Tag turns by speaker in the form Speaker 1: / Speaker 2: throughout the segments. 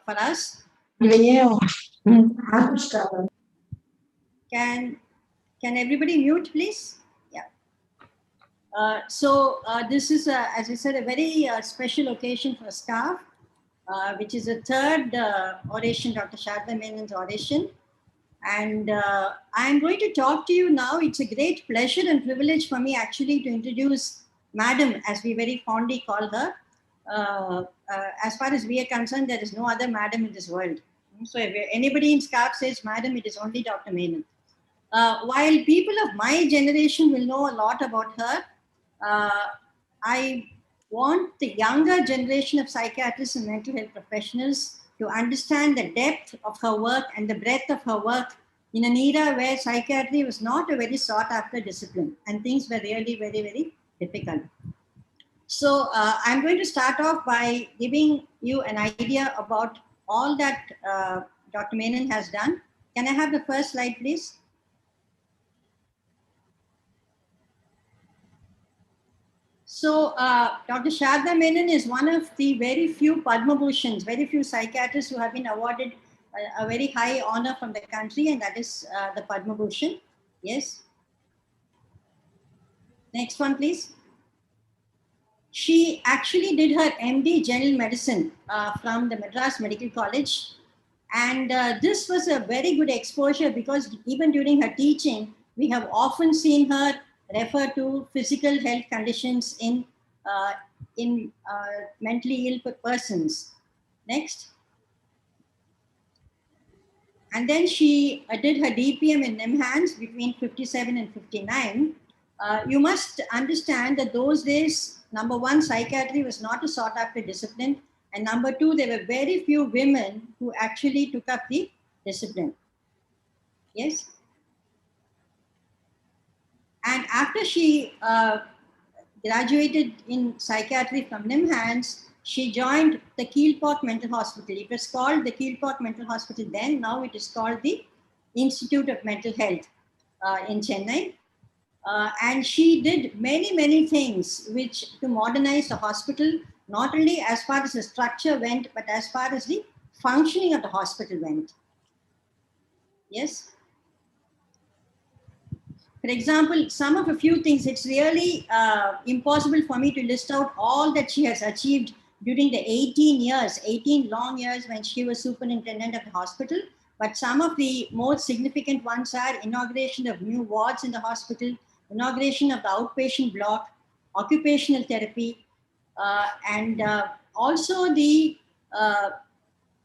Speaker 1: for us. Can everybody mute, please? Yeah. This is, as I said, a very special occasion for staff, which is the third oration, Dr. Sharda Menon's oration. And I'm going to talk to you now. It's a great pleasure and privilege for me actually to introduce Madam, as we very fondly call her. As far as we are concerned, there is no other Madam in this world. So if anybody in SCARF says Madam, it is only Dr. Menon. While people of my generation will know a lot about her, I want the younger generation of psychiatrists and mental health professionals to understand the depth of her work and the breadth of her work in an era where psychiatry was not a very sought after discipline and things were really very, very difficult. So I'm going to start off by giving you an idea about all that Dr. Menon has done. Can I have the first slide, please? So Dr. Sharda Menon is one of the very few Padma Bhushans, very few psychiatrists who have been awarded a very high honor from the country, and that is the Padma Bhushan. Yes. Next one, please. She actually did her MD General Medicine from the Madras Medical College. And this was a very good exposure because even during her teaching, we have often seen her refer to physical health conditions in mentally ill persons. Next. And then she did her DPM in NIMHANS between 57 and 59. You must understand that those days, number one, psychiatry was not a sought after discipline. And number two, there were very few women who actually took up the discipline. Yes. And after she graduated in psychiatry from NIMHANS, she joined the Keelport Mental Hospital. It was called the Keelport Mental Hospital then. Now it is called the Institute of Mental Health in Chennai. And she did many, many things which to modernize the hospital, not only as far as the structure went, but as far as the functioning of the hospital went. Yes. For example, some of a few things, it's really impossible for me to list out all that she has achieved during the 18 long years when she was superintendent of the hospital. But some of the most significant ones are inauguration of new wards in the hospital, inauguration of the outpatient block, occupational therapy, and also the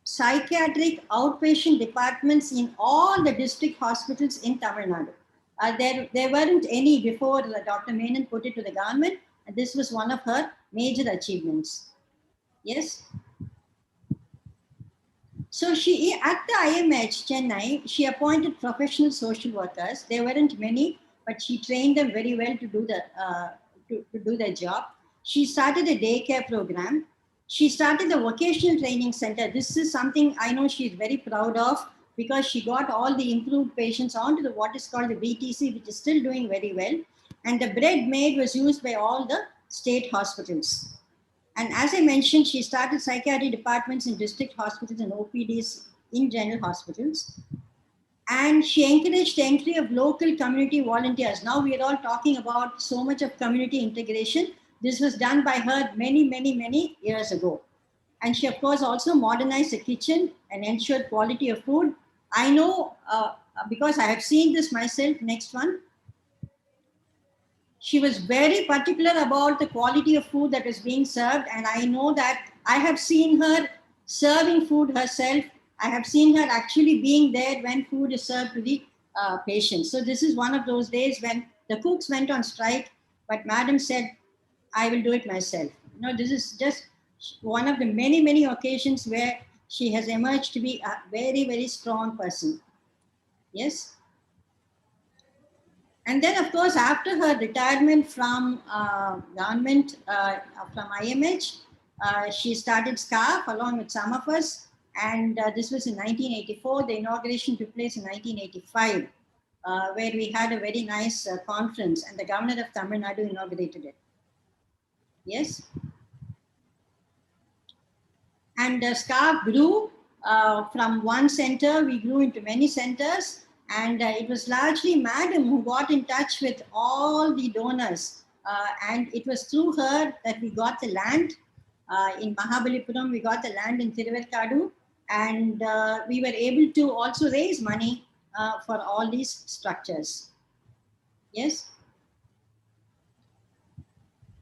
Speaker 1: psychiatric outpatient departments in all the district hospitals in Tamil Nadu. There weren't any before Dr. Menon put it to the government, and this was one of her major achievements. Yes. So she, at the IMH Chennai, she appointed professional social workers. There weren't many, but she trained them very well to do do their job. She started a daycare program. She started the vocational training center. This is something I know she's very proud of because she got all the improved patients onto what is called the BTC, which is still doing very well. And the bread made was used by all the state hospitals. And as I mentioned, she started psychiatry departments in district hospitals and OPDs in general hospitals. And she encouraged the entry of local community volunteers. Now we are all talking about so much of community integration. This was done by her many, many, many years ago. And she, of course, also modernized the kitchen and ensured quality of food. I know, because I have seen this myself. Next one. She was very particular about the quality of food that was being served. And I know that I have seen her serving food herself. I have seen her actually being there when food is served to the patients. So this is one of those days when the cooks went on strike, but Madam said, I will do it myself. You know, this is just one of the many, many occasions where she has emerged to be a very, very strong person. Yes. And then, of course, after her retirement from government, from IMH, she started SCARF along with some of us. And this was in 1984. The inauguration took place in 1985, where we had a very nice conference, and the governor of Tamil Nadu inaugurated it. Yes. And SCARF grew from one center, we grew into many centers. And it was largely Madam who got in touch with all the donors. And it was through her that we got the land in Mahabalipuram, we got the land in Thiruvarkadu. And we were able to also raise money for all these structures. Yes.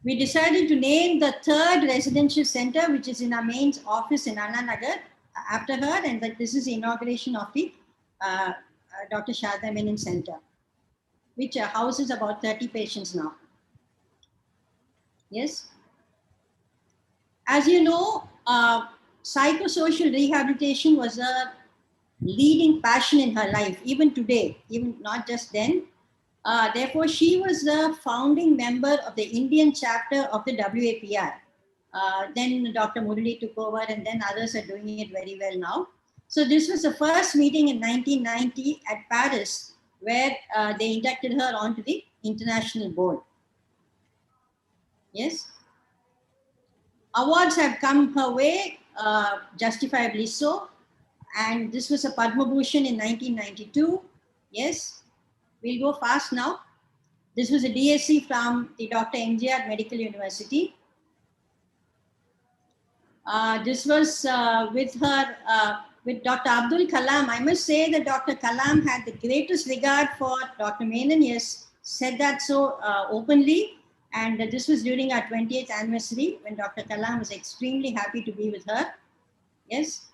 Speaker 1: We decided to name the third residential center, which is in our main office in Anna Nagar, after her, and that this is the inauguration of the Dr. Sharda Menon Center, which houses about 30 patients now. Yes. As you know, psychosocial rehabilitation was a leading passion in her life, even today, even not just then. Therefore, she was the founding member of the Indian chapter of the WAPR. Then Dr. Murali took over, and then others are doing it very well now. So this was the first meeting in 1990 at Paris, where they inducted her onto the international board. Yes. Awards have come her way, justifiably so. And this was a Padma Bhushan in 1992. Yes. We'll go fast now. This was a DSc from the Dr. MGR Medical University. This was with her, with Dr. Abdul Kalam. I must say that Dr. Kalam had the greatest regard for Dr. Menon. He has said that so openly. And this was during our 20th anniversary when Dr. Kalam was extremely happy to be with her. Yes.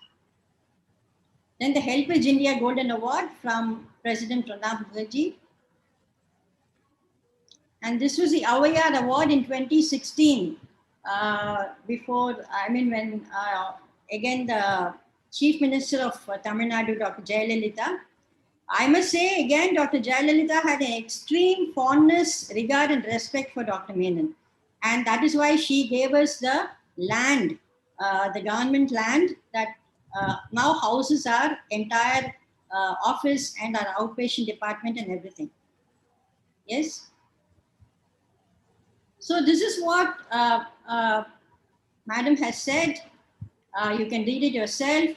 Speaker 1: Then the Helpage India Golden Award from President Pranab Mukherjee. And this was the Avayar Award in 2016. When again the Chief Minister of Tamil Nadu, Dr. Jayalalitha. I must say again, Dr. Jayalalitha had an extreme fondness, regard and respect for Dr. Menon. And that is why she gave us the land, the government land that now houses our entire office and our outpatient department and everything. Yes. So this is what Madam has said. You can read it yourself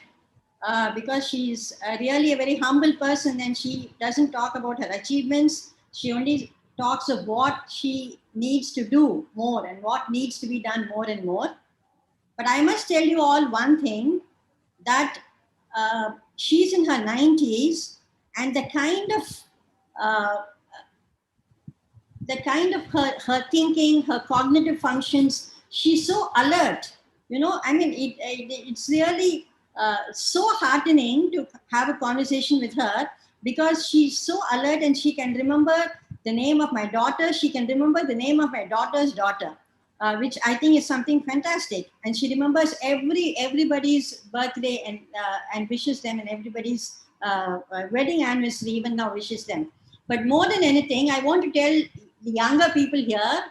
Speaker 1: because she's really a very humble person, and she doesn't talk about her achievements. She only talks of what she needs to do more and what needs to be done more and more. But I must tell you all one thing, that she's in her 90s, and the kind of her thinking, her cognitive functions, she's so alert. You know, I mean, it's really so heartening to have a conversation with her, because she's so alert and she can remember the name of my daughter. She can remember the name of my daughter's daughter, which I think is something fantastic. And she remembers everybody's birthday and wishes them, and everybody's wedding anniversary, even now wishes them. But more than anything, I want to tell the younger people here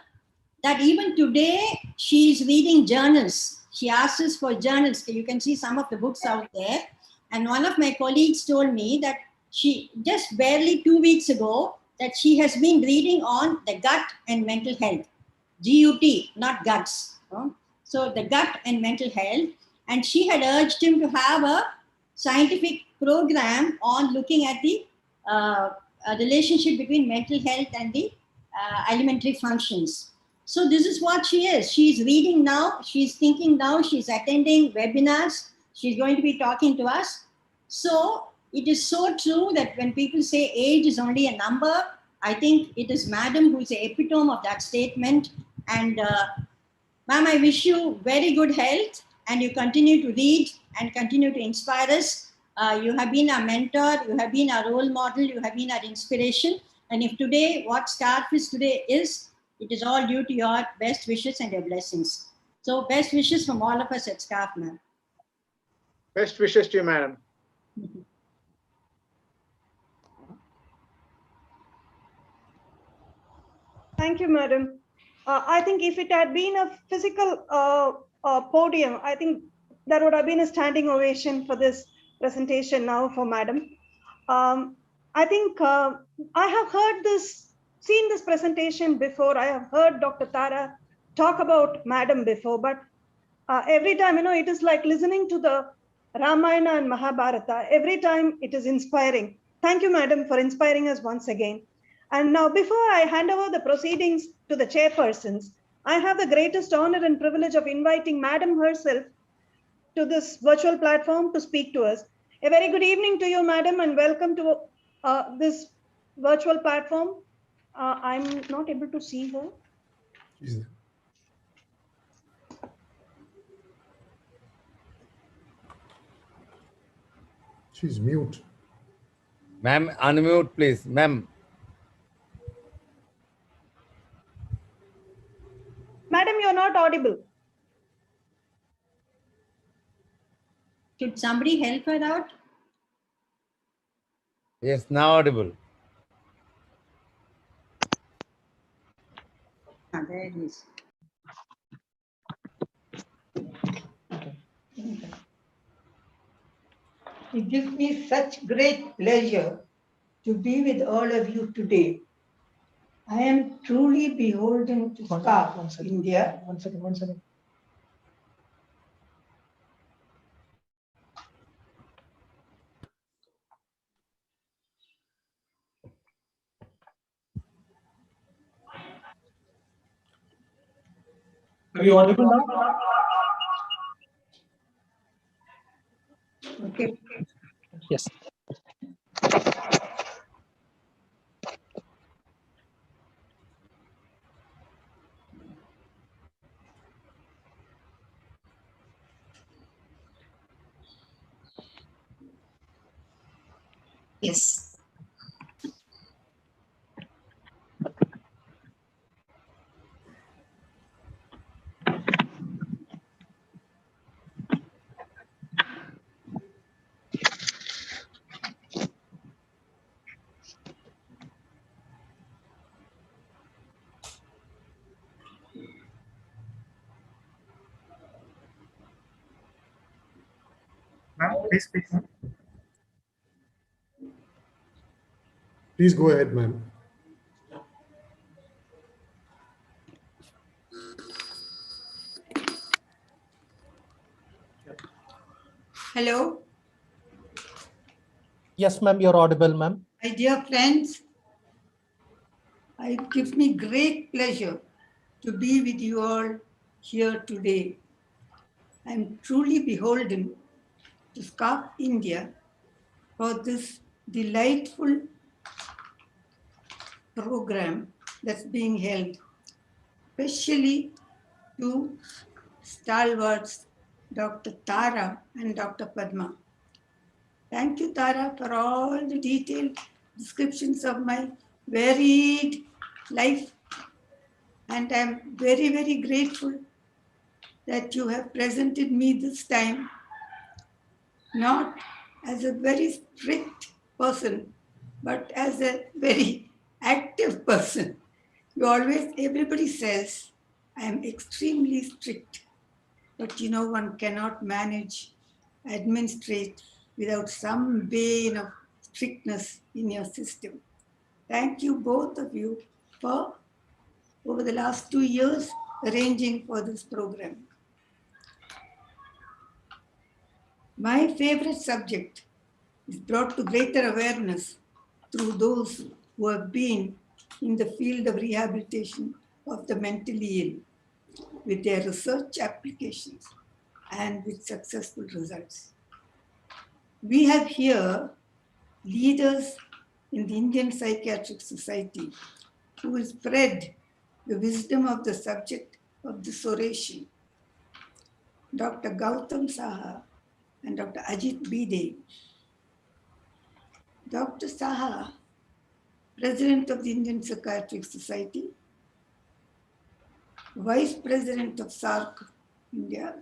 Speaker 1: that even today she's reading journals. She asks us for journals. You can see some of the books out there. And one of my colleagues told me that she just barely 2 weeks ago that she has been reading on the gut and mental health. GUT, not guts. So the gut and mental health. And she had urged him to have a scientific program on looking at the relationship between mental health and the alimentary functions. So this is what she is. She's reading now, she's thinking now, she's attending webinars, she's going to be talking to us. So it is so true that when people say age is only a number, I think it is Madam who is the epitome of that statement. And ma'am, I wish you very good health, and you continue to read and continue to inspire us. You have been our mentor, you have been our role model, you have been our inspiration. And if today, what SCARF is today is, it is all due to your best wishes and your blessings. So best wishes from all of us at SCARF, ma'am.
Speaker 2: Best wishes to you, madam.
Speaker 3: Thank you, madam. I think if it had been a physical podium, I think there would have been a standing ovation for this presentation now for madam. I think I have seen this presentation before. I have heard Dr. Tara talk about madam before, but Every time, it is like listening to the Ramayana and Mahabharata. Every time it is inspiring. Thank you, madam, for inspiring us once again. And now, before I hand over the proceedings to the chairpersons, I have the greatest honor and privilege of inviting madam herself to this virtual platform to speak to us. A very good evening to you, madam, and welcome to this virtual platform. I'm not able to see her.
Speaker 4: She's mute.
Speaker 5: Ma'am, unmute, please. Ma'am.
Speaker 3: Madam, you're not audible.
Speaker 1: Could somebody help her out?
Speaker 5: Yes, now audible.
Speaker 1: There it is.
Speaker 6: It gives me such great pleasure to be with all of you today. I am truly beholden to SCARF India.
Speaker 2: One second. Are you audible now?
Speaker 6: Okay.
Speaker 2: Yes.
Speaker 6: Yes.
Speaker 2: Ma'am, please speak.
Speaker 4: Please go ahead, ma'am.
Speaker 6: Hello,
Speaker 7: Yes, ma'am, you're audible, ma'am.
Speaker 6: my dear friends. It gives me great pleasure to be with you all here today. I am truly beholden to SCARF India for this delightful program that's being held, especially to stalwarts Dr. Tara and Dr. Padma. Thank you, Tara, for all the detailed descriptions of my varied life. And I'm very, very grateful that you have presented me this time, not as a very strict person, but as a very active person. Everybody says, I am extremely strict, but one cannot manage, administrate without some vein of strictness in your system. Thank you, both of you, for over the last 2 years arranging for this program. My favorite subject is brought to greater awareness through those who have been in the field of rehabilitation of the mentally ill with their research applications and with successful results. We have here leaders in the Indian Psychiatric Society who will spread the wisdom of the subject of this oration. Dr. Gautam Saha and Dr. Ajit Bide. Dr. Saha, President of the Indian Psychiatric Society, Vice President of SARC India,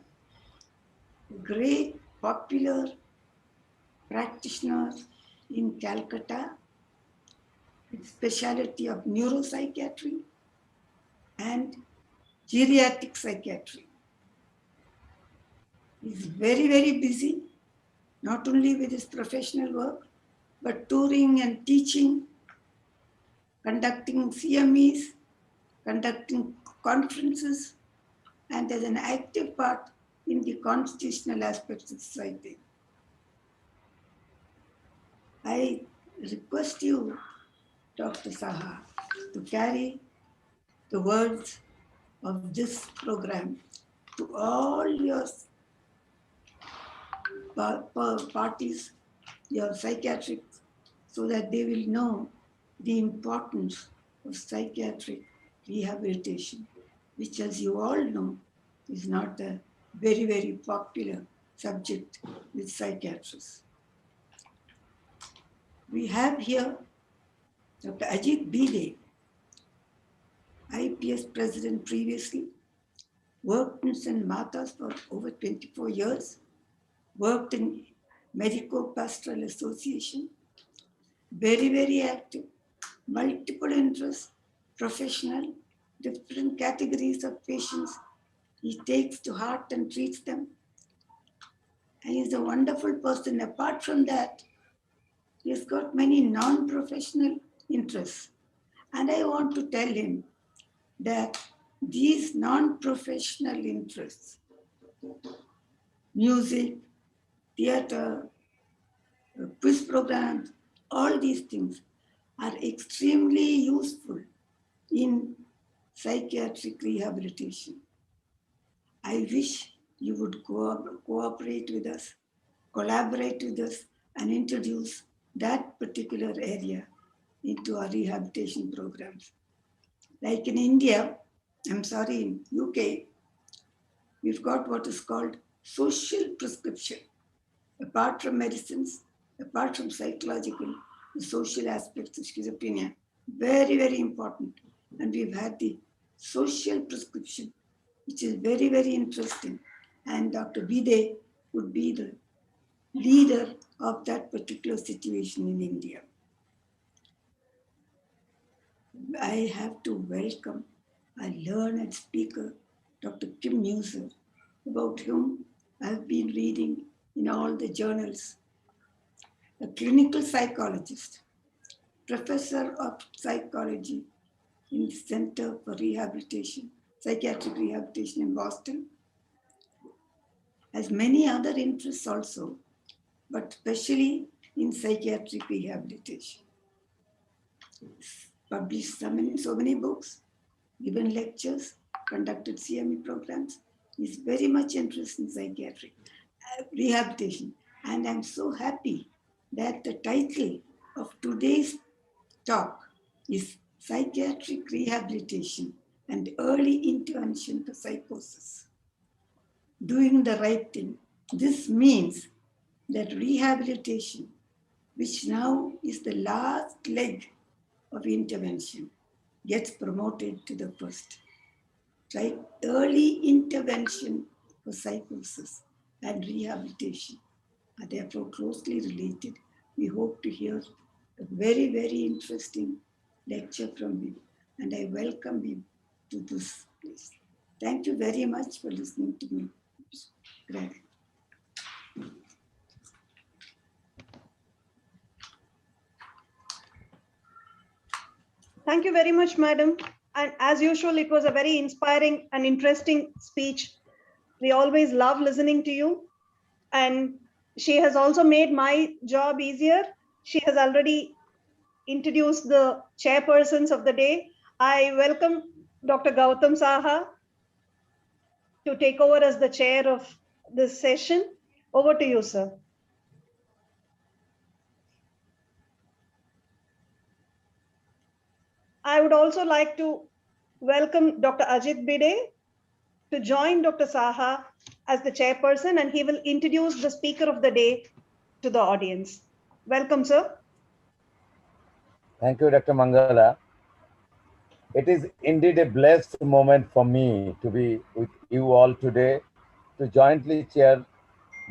Speaker 6: great popular practitioner in Calcutta with specialty of neuropsychiatry and geriatric psychiatry. He's very, very busy, not only with his professional work, but touring and teaching, conducting CMEs, conducting conferences, and as an active part in the constitutional aspects of society. I request you, Dr. Saha, to carry the words of this program to all your parties, your psychiatric, so that they will know the importance of psychiatric rehabilitation, which, as you all know, is not a very, very popular subject with psychiatrists. We have here Dr. Ajit Bide, IPS president previously, worked in St. Martha's for over 24 years, worked in Medico-Pastoral Association, very, very active, multiple interests, professional, different categories of patients. He takes to heart and treats them. And he's a wonderful person. Apart from that, he's got many non-professional interests. And I want to tell him that these non-professional interests, music, theater, quiz programs, all these things are extremely useful in psychiatric rehabilitation. I wish you would cooperate with us, collaborate with us, and introduce that particular area into our rehabilitation programs. Like in India, in UK, we've got what is called social prescription. Apart from medicines, apart from psychological, the social aspects of schizophrenia, very, very important. And we've had the social prescription, which is very, very interesting. And Dr. Bide would be the leader of that particular situation in India. I have to welcome a learned speaker, Dr. Kim Muser, about whom I've been reading in all the journals. A clinical psychologist, professor of psychology in the Center for Rehabilitation, Psychiatric Rehabilitation in Boston, has many other interests also, but especially in psychiatric rehabilitation. Published so many books, given lectures, conducted CME programs. He's very much interested in psychiatric rehabilitation. And I'm so happy that the title of today's talk is Psychiatric Rehabilitation and Early Intervention for Psychosis. Doing the right thing. This means that rehabilitation, which now is the last leg of intervention, gets promoted to the first. Right? Early intervention for psychosis and rehabilitation are therefore closely related. We hope to hear a very, very interesting lecture from him, and I welcome him to this place. Thank you very much for listening to me. Greg.
Speaker 3: Thank you very much, madam. And as usual, it was a very inspiring and interesting speech. We always love listening to you. And she has also made my job easier. She has already introduced the chairpersons of the day. I welcome Dr. Gautam Saha to take over as the chair of this session. Over to you, sir. I would also like to welcome Dr. Ajit Bide to join Dr. Saha as the chairperson, and he will introduce the speaker of the day to the audience. Welcome, sir.
Speaker 5: Thank you, Dr. Mangala. It is indeed a blessed moment for me to be with you all today to jointly chair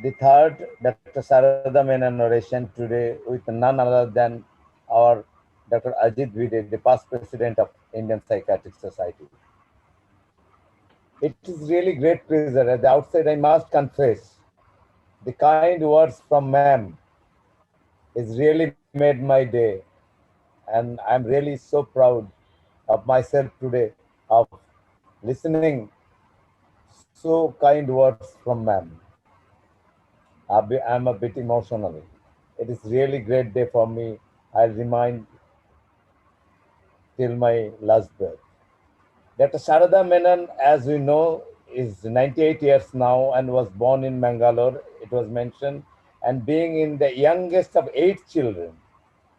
Speaker 5: the third Dr. Sarada Menon oration today with none other than our Dr. Ajit Bide, the past president of Indian Psychiatric Society. It is really great pleasure. At the outset, I must confess, the kind words from ma'am has really made my day. And I'm really so proud of myself today of listening So kind words from ma'am. I'm a bit emotional. It is really great day for me. I'll remind till my last breath. Dr. Sharada Menon, as we know, is 98 years now and was born in Mangalore, it was mentioned, and being in the youngest of 8 children.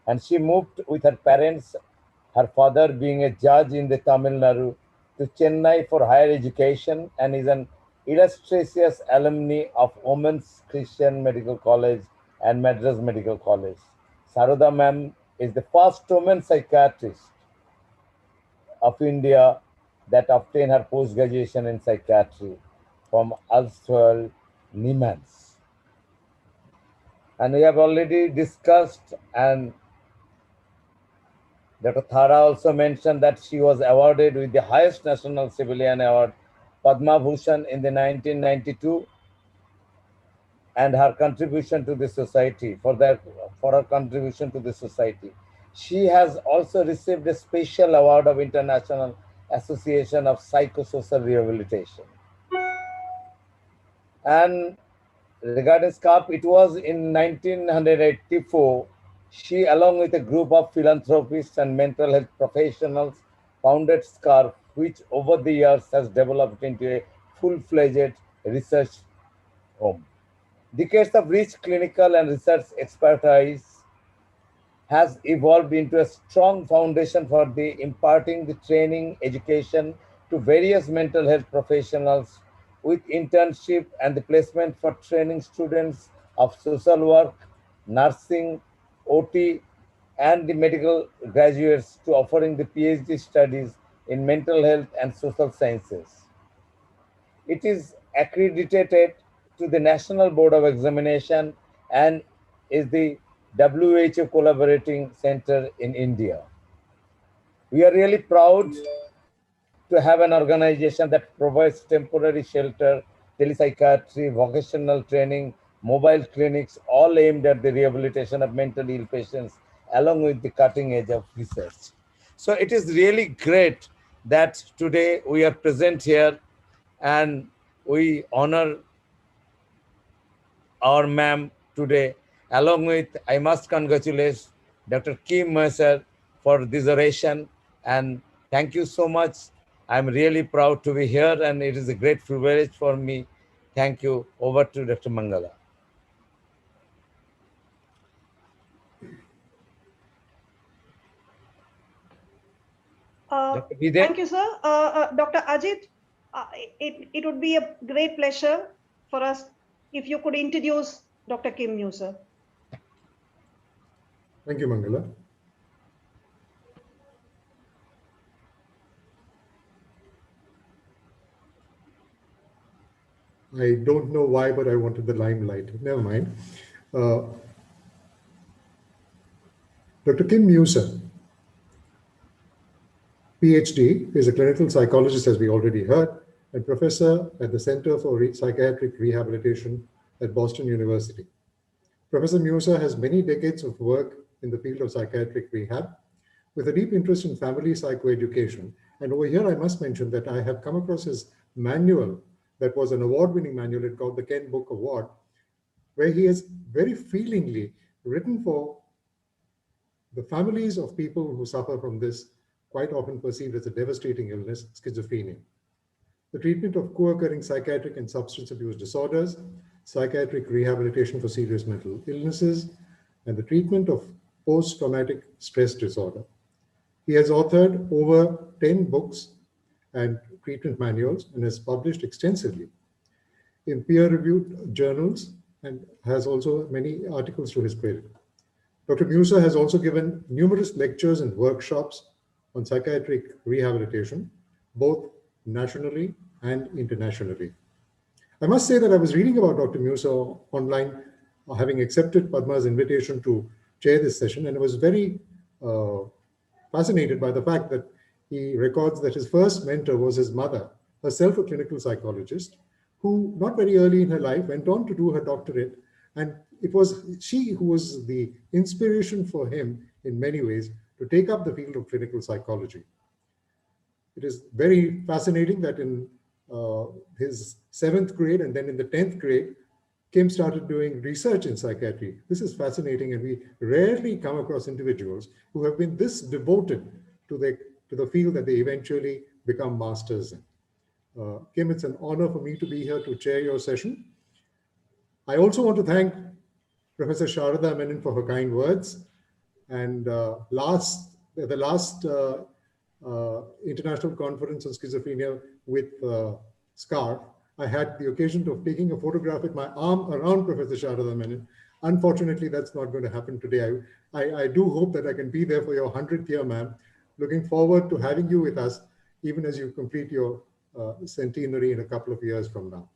Speaker 5: And she moved with her parents, her father being a judge in the Tamil Nadu, to Chennai for higher education and is an illustrious alumni of Women's Christian Medical College and Madras Medical College. Sarada ma'am is the first woman psychiatrist of India that obtained her post-graduation in psychiatry from Ulster Niemans. And we have already discussed, and Dr. Thara also mentioned that she was awarded with the highest national civilian award, Padma Bhushan, in the 1992, and her contribution to the society, for her contribution to the society. She has also received a special award of International Association of Psychosocial Rehabilitation. And regarding SCARP, it was in 1984, she, along with a group of philanthropists and mental health professionals, founded SCARP, which over the years has developed into a full-fledged research home. Decades of rich clinical and research expertise has evolved into a strong foundation for the imparting the training education to various mental health professionals with internship and the placement for training students of social work, nursing, OT, and the medical graduates to offering the PhD studies in mental health and social sciences. It is accredited to the National Board of Examination and is the WHO collaborating center in India. We are really proud to have an organization that provides temporary shelter, telepsychiatry, vocational training, mobile clinics, all aimed at the rehabilitation of mentally ill patients, along with the cutting edge of research. So it is really great that today we are present here and we honor our ma'am today. Along with, I must congratulate Dr. Kim Mercer for this oration, and thank you so much. I'm really proud to be here, and it is a great privilege for me. Thank you. Over to Dr. Mangala. Dr. Bide?
Speaker 3: Thank you, sir. Dr. Ajit, it would be a great pleasure for us if you could introduce Dr. Kim Mew, sir.
Speaker 4: Thank you, Mangala. I don't know why, but I wanted the limelight. Never mind. Dr. Kim Mew, PhD, is a clinical psychologist, as we already heard, and professor at the Center for Psychiatric Rehabilitation at Boston University. Professor Musa has many decades of work in the field of psychiatric rehab with a deep interest in family psychoeducation. And over here, I must mention that I have come across his manual that was an award-winning manual. It's called the Ken Book Award, where he has very feelingly written for the families of people who suffer from this quite often perceived as a devastating illness, schizophrenia. The treatment of co-occurring psychiatric and substance abuse disorders, psychiatric rehabilitation for serious mental illnesses, and the treatment of post-traumatic stress disorder. He has authored over 10 books and treatment manuals and has published extensively in peer-reviewed journals and has also many articles to his credit. Dr. Musa has also given numerous lectures and workshops on psychiatric rehabilitation, both nationally and internationally. I must say that I was reading about Dr. Musa online, having accepted Padma's invitation to chair this session, and I was very fascinated by the fact that he records that his first mentor was his mother, herself a clinical psychologist, who not very early in her life went on to do her doctorate. And it was she who was the inspiration for him in many ways to take up the field of clinical psychology. It is very fascinating that in his 7th grade, and then in the 10th grade, Kim started doing research in psychiatry. This is fascinating, and we rarely come across individuals who have been this devoted to the field that they eventually become masters in. Kim, it's an honor for me to be here to chair your session. I also want to thank Professor Sharada Menon for her kind words. And the last International Conference on Schizophrenia with SCARF, I had the occasion of taking a photograph with my arm around Professor Sharada Menon. Unfortunately, that's not going to happen today. I do hope that I can be there for your 100th year, ma'am. Looking forward to having you with us, even as you complete your centenary in a couple of years from now.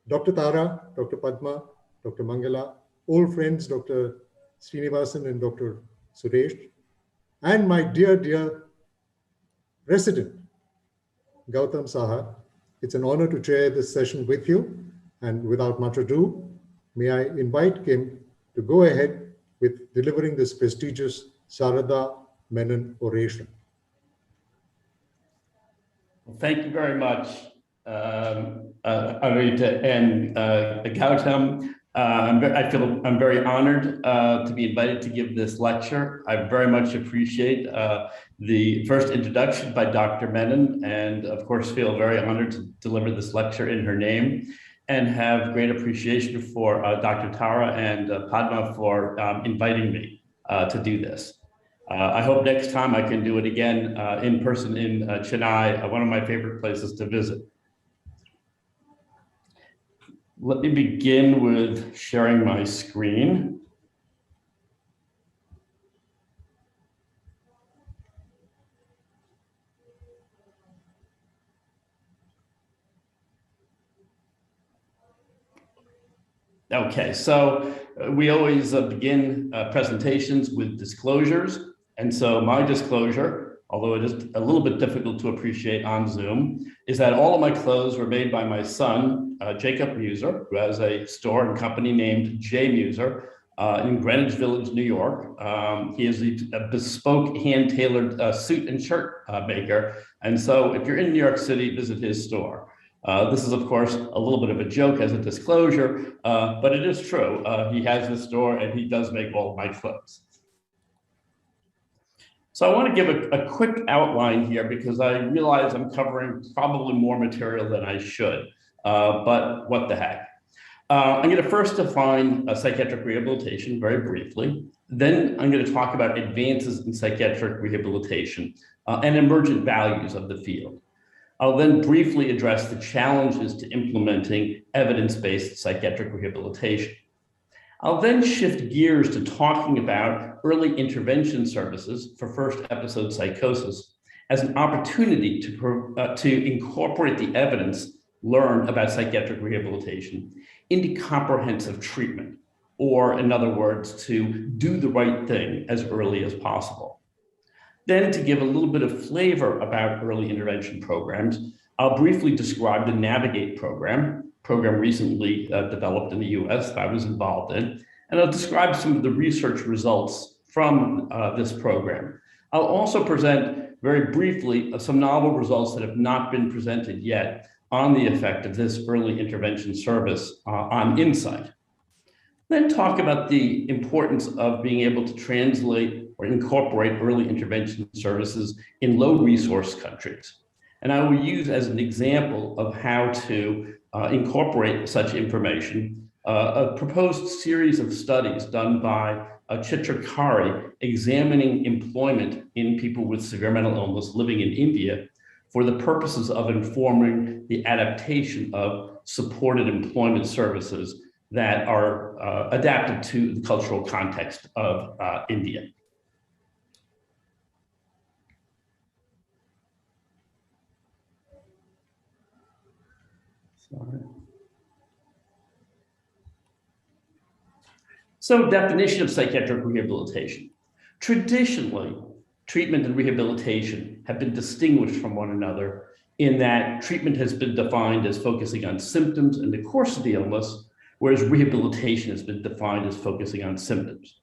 Speaker 4: Dr. Tara, Dr. Padma, Dr. Mangala, old friends, Dr. Srinivasan and Dr. Suresh, and my dear resident, Gautam Saha. It's an honor to chair this session with you. And without much ado, may I invite Kim to go ahead with delivering this prestigious Sharada Menon oration.
Speaker 7: Thank you very much, Arita and Gautam. I feel I'm very honored to be invited to give this lecture. I very much appreciate the first introduction by Dr. Menon, and of course feel very honored to deliver this lecture in her name, and have great appreciation for Dr. Tara and Padma for inviting me to do this. I hope next time I can do it again in person in Chennai, one of my favorite places to visit. Let me begin with sharing my screen. Okay, so we always begin presentations with disclosures. And so my disclosure, although it is a little bit difficult to appreciate on Zoom, is that all of my clothes were made by my son, Jacob Muser, who has a store and company named J Muser in Greenwich Village, New York. He is a bespoke hand-tailored suit and shirt maker. And so if you're in New York City, visit his store. This is, of course, a little bit of a joke as a disclosure, but it is true. He has this store and he does make all of my clothes. So I want to give a quick outline here because I realize I'm covering probably more material than I should, but what the heck. I'm going to first define psychiatric rehabilitation very briefly. Then I'm going to talk about advances in psychiatric rehabilitation and emergent values of the field. I'll then briefly address the challenges to implementing evidence-based psychiatric rehabilitation. I'll then shift gears to talking about early intervention services for first episode psychosis as an opportunity to incorporate the evidence learned about psychiatric rehabilitation into comprehensive treatment, or in other words, to do the right thing as early as possible. Then, to give a little bit of flavor about early intervention programs, I'll briefly describe the Navigate program recently developed in the US that I was involved in, and I'll describe some of the research results from this program. I'll also present very briefly some novel results that have not been presented yet on the effect of this early intervention service on insight. Then talk about the importance of being able to translate or incorporate early intervention services in low resource countries. And I will use as an example of how to incorporate such information a proposed series of studies done by Chitra Kari examining employment in people with severe mental illness living in India for the purposes of informing the adaptation of supported employment services that are adapted to the cultural context of India. Sorry. So, definition of psychiatric rehabilitation. Traditionally, treatment and rehabilitation have been distinguished from one another in that treatment has been defined as focusing on symptoms and the course of the illness, whereas rehabilitation has been defined as focusing on symptoms.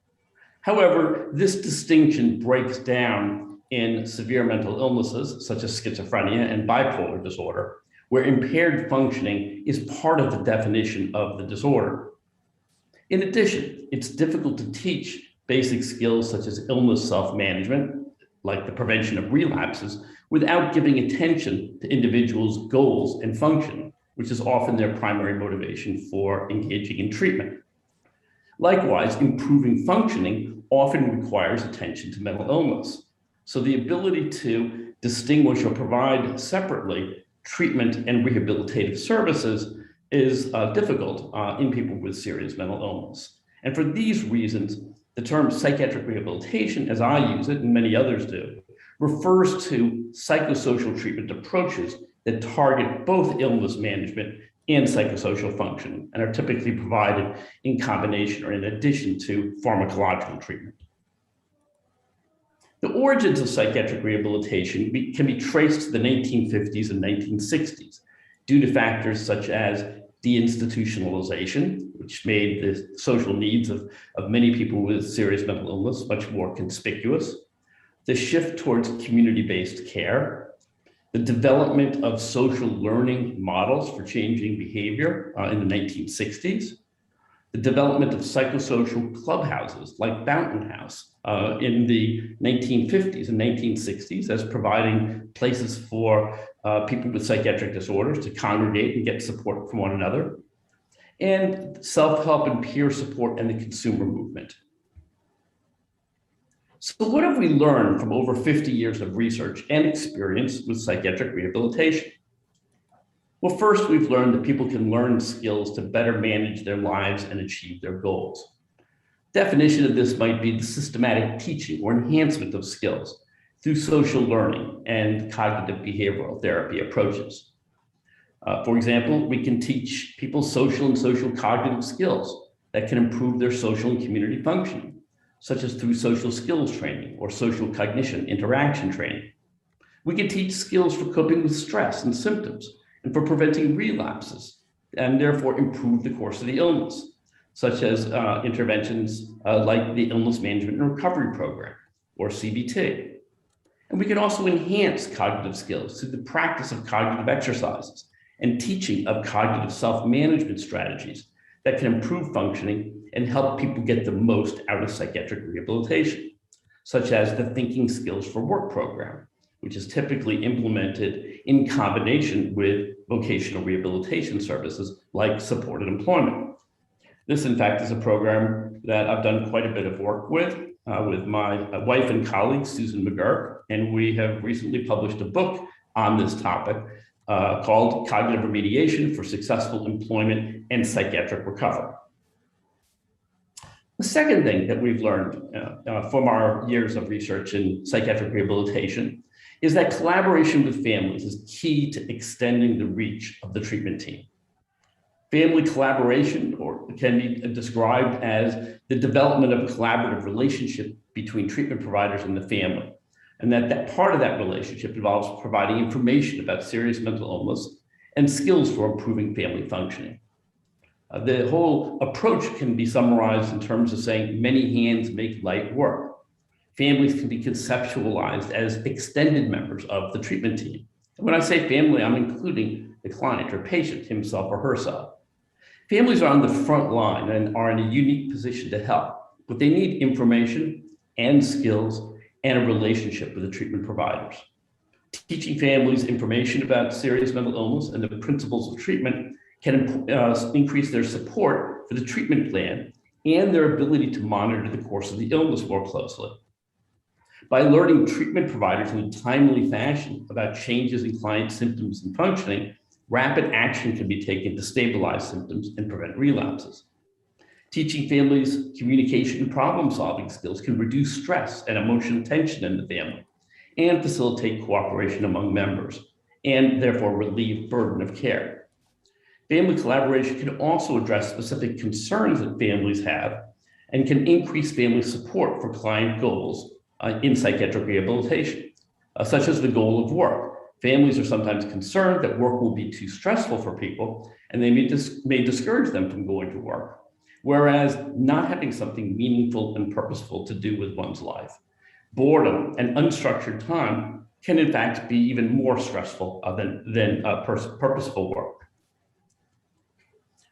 Speaker 7: However, this distinction breaks down in severe mental illnesses such as schizophrenia and bipolar disorder, where impaired functioning is part of the definition of the disorder. In addition, it's difficult to teach basic skills such as illness self-management, like the prevention of relapses, without giving attention to individuals' goals and function, which is often their primary motivation for engaging in treatment. Likewise, improving functioning often requires attention to mental illness. So the ability to distinguish or provide separately treatment and rehabilitative services is difficult in people with serious mental illness. And for these reasons, the term psychiatric rehabilitation, as I use it and many others do, refers to psychosocial treatment approaches that target both illness management and psychosocial function and are typically provided in combination or in addition to pharmacological treatment. The origins of psychiatric rehabilitation can be traced to the 1950s and 1960s due to factors such as deinstitutionalization, which made the social needs of many people with serious mental illness much more conspicuous, the shift towards community-based care, the development of social learning models for changing behavior in the 1960s, the development of psychosocial clubhouses like Fountain House in the 1950s and 1960s as providing places for people with psychiatric disorders to congregate and get support from one another, and self-help and peer support and the consumer movement. So what have we learned from over 50 years of research and experience with psychiatric rehabilitation? Well, first, we've learned that people can learn skills to better manage their lives and achieve their goals. Definition of this might be the systematic teaching or enhancement of skills through social learning and cognitive behavioral therapy approaches. For example, we can teach people social and social cognitive skills that can improve their social and community functioning, such as through social skills training or social cognition interaction training. We can teach skills for coping with stress and symptoms and for preventing relapses, and therefore improve the course of the illness, such as interventions like the Illness Management and Recovery Program, or CBT. And we can also enhance cognitive skills through the practice of cognitive exercises and teaching of cognitive self-management strategies that can improve functioning and help people get the most out of psychiatric rehabilitation, such as the Thinking Skills for Work program, which is typically implemented in combination with vocational rehabilitation services like supported employment. This, in fact, is a program that I've done quite a bit of work with my wife and colleague, Susan McGurk, and we have recently published a book on this topic called Cognitive Remediation for Successful Employment and Psychiatric Recovery. The second thing that we've learned from our years of research in psychiatric rehabilitation is that collaboration with families is key to extending the reach of the treatment team. Family collaboration can be described as the development of a collaborative relationship between treatment providers and the family. And that part of that relationship involves providing information about serious mental illness and skills for improving family functioning. The whole approach can be summarized in terms of saying many hands make light work. Families can be conceptualized as extended members of the treatment team. And when I say family, I'm including the client or patient, himself or herself. Families are on the front line and are in a unique position to help, but they need information and skills and a relationship with the treatment providers. Teaching families information about serious mental illness and the principles of treatment can increase their support for the treatment plan and their ability to monitor the course of the illness more closely. By alerting treatment providers in a timely fashion about changes in client symptoms and functioning, rapid action can be taken to stabilize symptoms and prevent relapses. Teaching families communication and problem-solving skills can reduce stress and emotional tension in the family and facilitate cooperation among members and therefore relieve burden of care. Family collaboration can also address specific concerns that families have and can increase family support for client goals in psychiatric rehabilitation, such as the goal of work. Families are sometimes concerned that work will be too stressful for people and they may discourage them from going to work, whereas not having something meaningful and purposeful to do with one's life, boredom and unstructured time can in fact be even more stressful than purposeful work.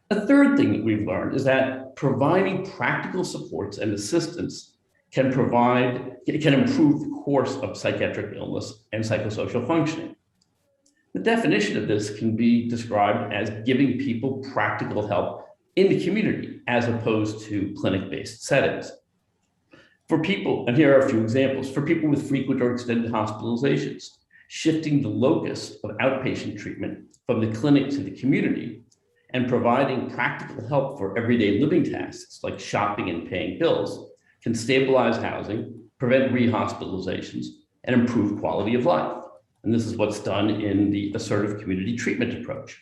Speaker 7: A third thing that we've learned is that providing practical supports and assistance can improve the course of psychiatric illness and psychosocial functioning. The definition of this can be described as giving people practical help in the community as opposed to clinic-based settings. For people, and here are a few examples, for people with frequent or extended hospitalizations, shifting the locus of outpatient treatment from the clinic to the community and providing practical help for everyday living tasks like shopping and paying bills can stabilize housing, prevent rehospitalizations, and improve quality of life. And this is what's done in the assertive community treatment approach.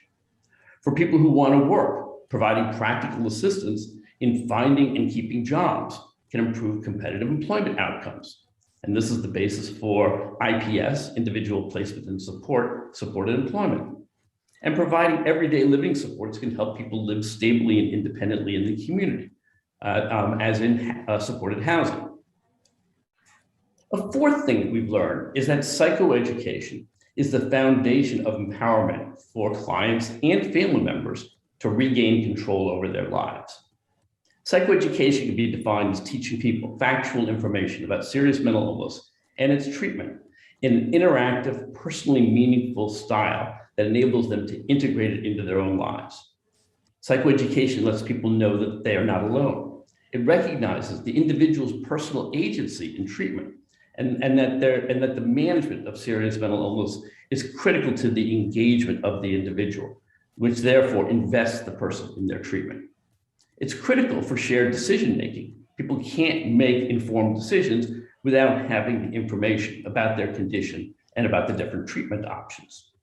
Speaker 7: For people who want to work, providing practical assistance in finding and keeping jobs can improve competitive employment outcomes. And this is the basis for IPS, individual placement and supported employment. And providing everyday living supports can help people live stably and independently in the community, as in supported housing. A fourth thing that we've learned is that psychoeducation is the foundation of empowerment for clients and family members to regain control over their lives. Psychoeducation can be defined as teaching people factual information about serious mental illness and its treatment in an interactive, personally meaningful style that enables them to integrate it into their own lives. Psychoeducation lets people know that they are not alone. It recognizes the individual's personal agency in treatment and that the management of serious mental illness is critical to the engagement of the individual, which therefore invests the person in their treatment. It's critical for shared decision-making. People can't make informed decisions without having the information about their condition and about the different treatment options.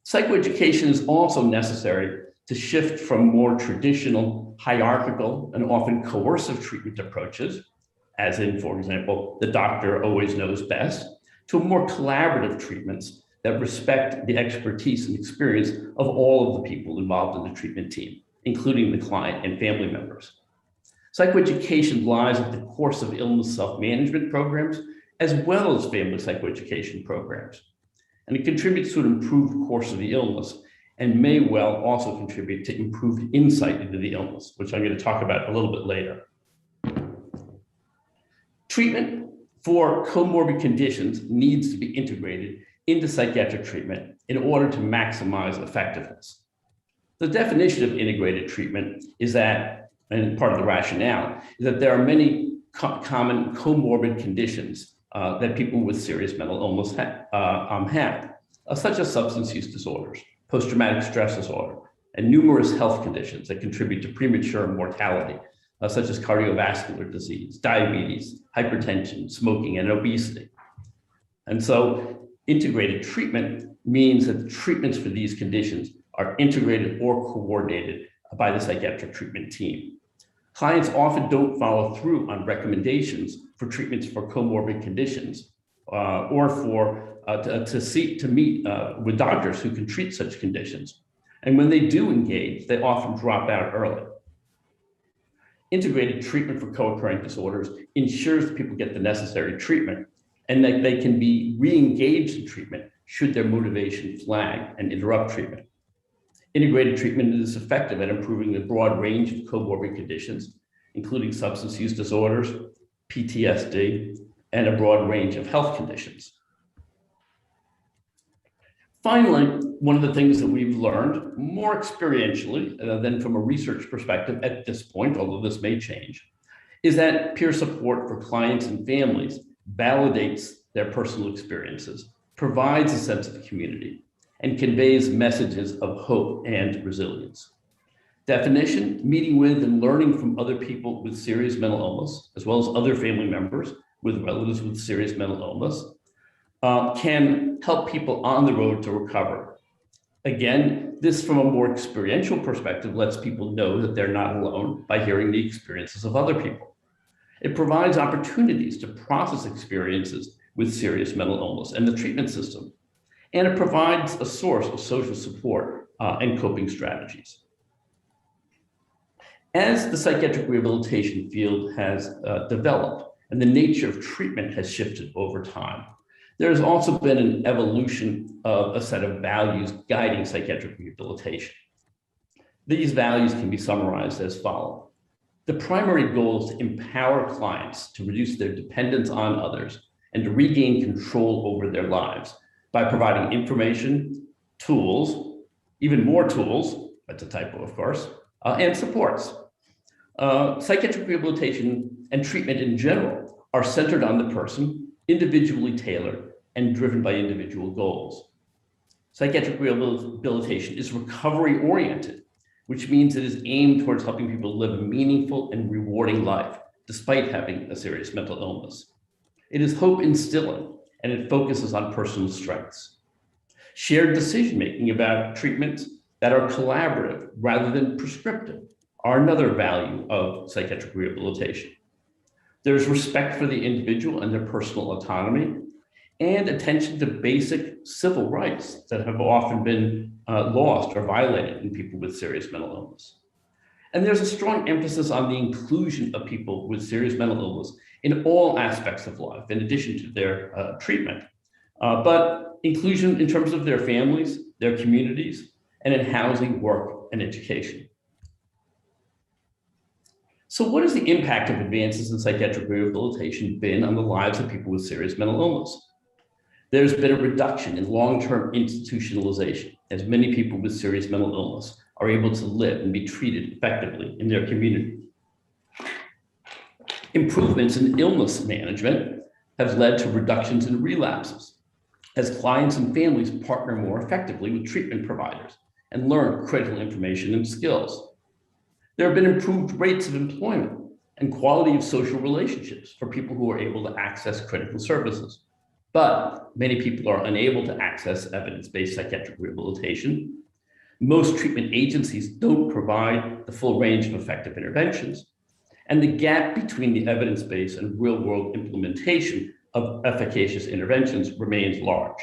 Speaker 7: Psychoeducation is also necessary to shift from more traditional, hierarchical, and often coercive treatment approaches, as in, for example, the doctor always knows best, to more collaborative treatments that respect the expertise and experience of all of the people involved in the treatment team, including the client and family members. Psychoeducation lies at the course of illness self-management programs, as well as family psychoeducation programs. And it contributes to an improved course of the illness and may well also contribute to improved insight into the illness, which I'm going to talk about a little bit later. Treatment for comorbid conditions needs to be integrated into psychiatric treatment in order to maximize effectiveness. The definition of integrated treatment is that, and part of the rationale, is that there are many common comorbid conditions that people with serious mental illness have, such as substance use disorders, post-traumatic stress disorder, and numerous health conditions that contribute to premature mortality, such as cardiovascular disease, diabetes, hypertension, smoking, and obesity. And so integrated treatment means that the treatments for these conditions are integrated or coordinated by the psychiatric treatment team. Clients often don't follow through on recommendations for treatments for comorbid conditions or to meet with doctors who can treat such conditions. And when they do engage, they often drop out early. Integrated treatment for co-occurring disorders ensures that people get the necessary treatment and that they can be re-engaged in treatment should their motivation flag and interrupt treatment. Integrated treatment is effective at improving the broad range of comorbid conditions, including substance use disorders, PTSD, and a broad range of health conditions. Finally, one of the things that we've learned more experientially than from a research perspective at this point, although this may change, is that peer support for clients and families validates their personal experiences, provides a sense of community, and conveys messages of hope and resilience. Definition: meeting with and learning from other people with serious mental illness, as well as other family members with relatives with serious mental illness, can help people on the road to recovery. Again, this from a more experiential perspective lets people know that they're not alone by hearing the experiences of other people. It provides opportunities to process experiences with serious mental illness and the treatment system. And it provides a source of social support and coping strategies. As the psychiatric rehabilitation field has developed and the nature of treatment has shifted over time, There's also been an evolution of a set of values guiding psychiatric rehabilitation. These values can be summarized as follows. The primary goal is to empower clients to reduce their dependence on others and to regain control over their lives by providing information, tools, even more tools, that's a typo, of course, and supports. Psychiatric rehabilitation and treatment in general are centered on the person, individually tailored, and driven by individual goals. Psychiatric rehabilitation is recovery-oriented, which means it is aimed towards helping people live a meaningful and rewarding life, despite having a serious mental illness. It is hope-instilling, and it focuses on personal strengths. Shared decision-making about treatments that are collaborative rather than prescriptive are another value of psychiatric rehabilitation. There's respect for the individual and their personal autonomy, and attention to basic civil rights that have often been lost or violated in people with serious mental illness. And there's a strong emphasis on the inclusion of people with serious mental illness in all aspects of life, in addition to their treatment, but inclusion in terms of their families, their communities, and in housing, work, and education. So what has the impact of advances in psychiatric rehabilitation been on the lives of people with serious mental illness? There's been a reduction in long-term institutionalization, as many people with serious mental illness are able to live and be treated effectively in their community. Improvements in illness management have led to reductions in relapses, as clients and families partner more effectively with treatment providers and learn critical information and skills. There have been improved rates of employment and quality of social relationships for people who are able to access critical services. But many people are unable to access evidence-based psychiatric rehabilitation. Most treatment agencies don't provide the full range of effective interventions. And the gap between the evidence-based and real-world implementation of efficacious interventions remains large.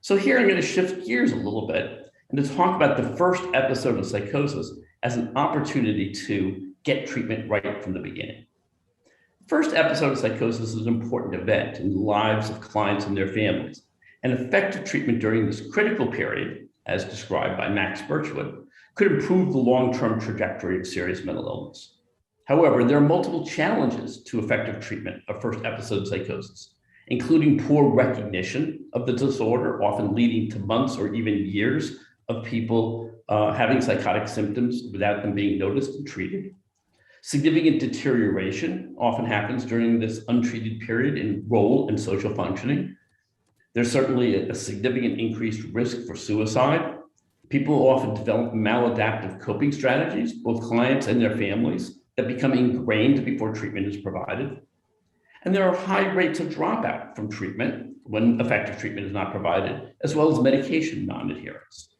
Speaker 7: So here I'm going to shift gears a little bit and to talk about the first episode of psychosis as an opportunity to get treatment right from the beginning. The first episode of psychosis is an important event in the lives of clients and their families, and effective treatment during this critical period, as described by Max Birchwood, could improve the long-term trajectory of serious mental illness. However, there are multiple challenges to effective treatment of first episode psychosis, including poor recognition of the disorder, often leading to months or even years of people having psychotic symptoms without them being noticed and treated. Significant deterioration often happens during this untreated period in role and social functioning. There's certainly a significant increased risk for suicide. People often develop maladaptive coping strategies, both clients and their families, that become ingrained before treatment is provided. And there are high rates of dropout from treatment when effective treatment is not provided, as well as medication non-adherence.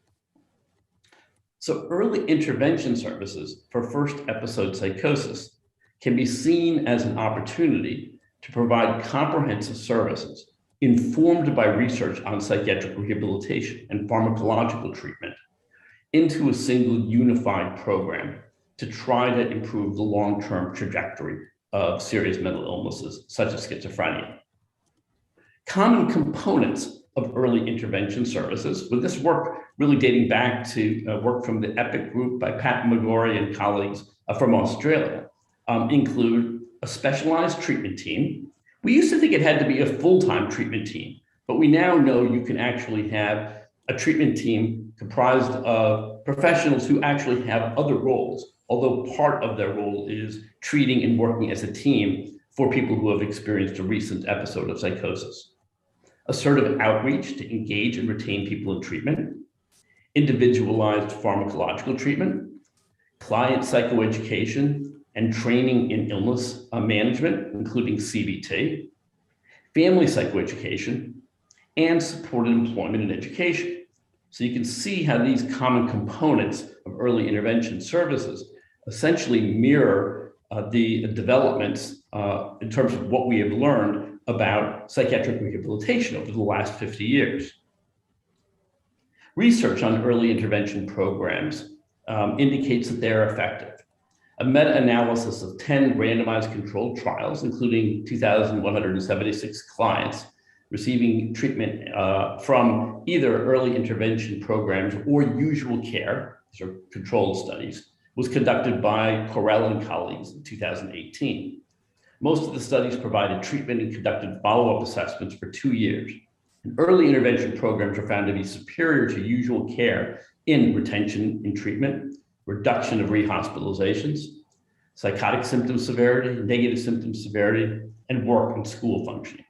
Speaker 7: So early intervention services for first episode psychosis can be seen as an opportunity to provide comprehensive services informed by research on psychiatric rehabilitation and pharmacological treatment into a single unified program to try to improve the long-term trajectory of serious mental illnesses, such as schizophrenia. Common components of early intervention services, with this work really dating back to work from the EPIC group by Pat McGorry and colleagues from Australia, include a specialized treatment team. We used to think it had to be a full-time treatment team, but we now know you can actually have a treatment team comprised of professionals who actually have other roles, although part of their role is treating and working as a team for people who have experienced a recent episode of psychosis. Assertive outreach to engage and retain people in treatment, individualized pharmacological treatment, client psychoeducation and training in illness management, including CBT, family psychoeducation, and supported employment and education. So you can see how these common components of early intervention services essentially mirror the developments in terms of what we have learned about psychiatric rehabilitation over the last 50 years. Research on early intervention programs indicates that they're effective. a meta-analysis of 10 randomized controlled trials, including 2,176 clients receiving treatment from either early intervention programs or usual care, these are controlled studies, was conducted by Correll and colleagues in 2018. Most of the studies provided treatment and conducted follow-up assessments for 2 years. And early intervention programs are found to be superior to usual care in retention in treatment, reduction of rehospitalizations, psychotic symptom severity, negative symptom severity, and work and school functioning.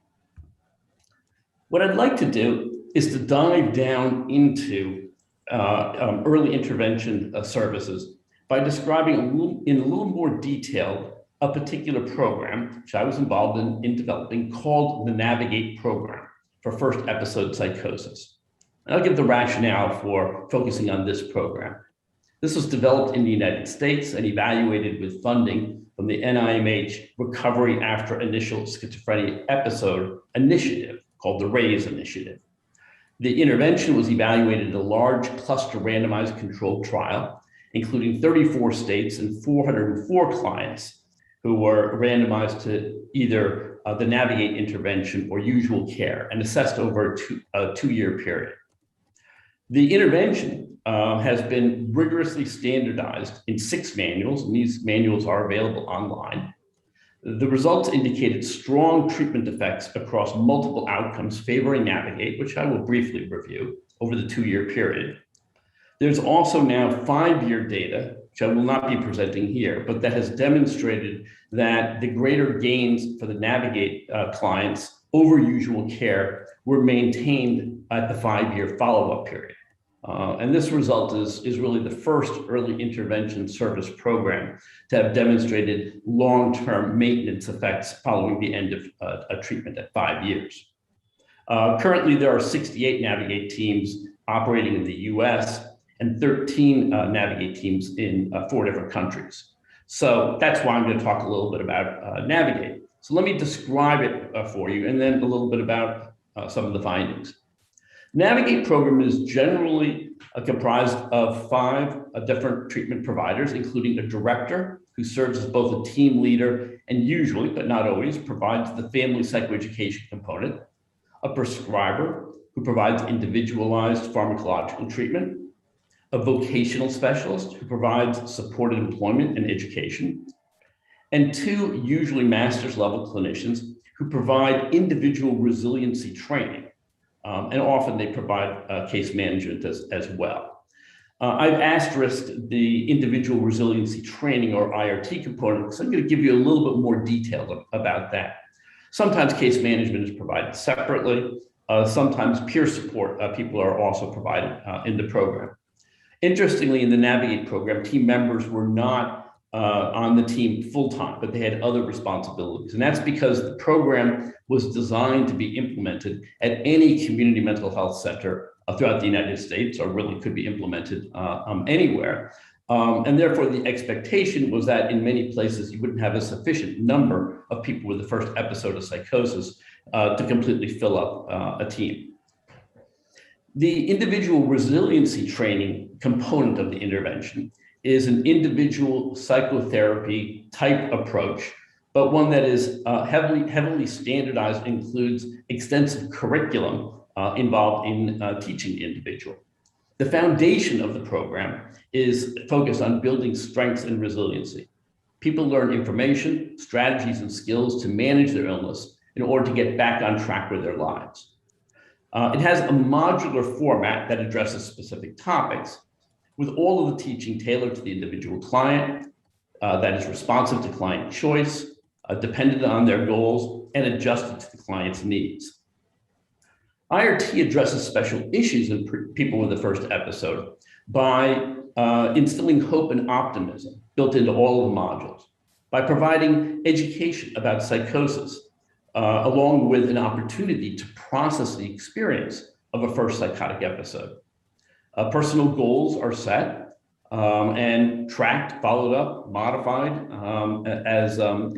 Speaker 7: What I'd like to do is to dive down into early intervention services by describing in a little more detail a particular program, which I was involved in developing, called the Navigate program for first episode psychosis. And I'll give the rationale for focusing on this program. This was developed in the United States and evaluated with funding from the NIMH Recovery After Initial Schizophrenia Episode Initiative, called the RAISE Initiative. The intervention was evaluated in a large cluster randomized controlled trial, including 34 states and 404 clients who were randomized to either the Navigate intervention or usual care and assessed over a two-year period. The intervention has been rigorously standardized in 6 manuals, and these manuals are available online. The results indicated strong treatment effects across multiple outcomes favoring Navigate, which I will briefly review over the 2-year period. There's also now 5-year data, which I will not be presenting here, but that has demonstrated that the greater gains for the Navigate clients over usual care were maintained at the 5-year follow-up period. And this result is really the first early intervention service program to have demonstrated long-term maintenance effects following the end of a treatment at 5 years. Currently, there are 68 Navigate teams operating in the US and 13 Navigate teams in 4 different countries. So that's why I'm going to talk a little bit about Navigate. So let me describe it for you, and then a little bit about some of the findings. Navigate program is generally comprised of 5 different treatment providers, including a director who serves as both a team leader and usually, but not always, provides the family psychoeducation component, a prescriber who provides individualized pharmacological treatment, a vocational specialist who provides supported employment and education, and 2 usually master's level clinicians who provide individual resiliency training. And often they provide case management as well. I've asterisked the individual resiliency training or IRT component, so I'm going to give you a little bit more detail about that. Sometimes case management is provided separately. Sometimes peer support people are also provided in the program. Interestingly, in the Navigate program, team members were not on the team full-time, but they had other responsibilities. And that's because the program was designed to be implemented at any community mental health center throughout the United States, or really could be implemented anywhere. And therefore, the expectation was that in many places, you wouldn't have a sufficient number of people with the first episode of psychosis to completely fill up a team. The individual resiliency training component of the intervention is an individual psychotherapy type approach, but one that is heavily standardized, includes extensive curriculum involved in teaching the individual. The foundation of the program is focused on building strengths and resiliency. People learn information, strategies, and skills to manage their illness in order to get back on track with their lives. It has a modular format that addresses specific topics, with all of the teaching tailored to the individual client, that is responsive to client choice, dependent on their goals, and adjusted to the client's needs. IRT addresses special issues in people with the first episode by instilling hope and optimism built into all of the modules, by providing education about psychosis, along with an opportunity to process the experience of a first psychotic episode. Personal goals are set and tracked, followed up, modified as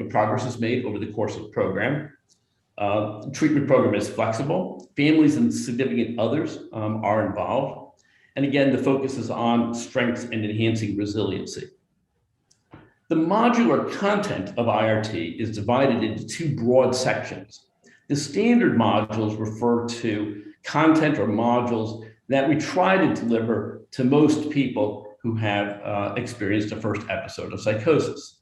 Speaker 7: progress is made over the course of the program. The treatment program is flexible. Families and significant others are involved. And again, the focus is on strengths and enhancing resiliency. The modular content of IRT is divided into two broad sections. The standard modules refer to content or modules that we try to deliver to most people who have experienced a first episode of psychosis.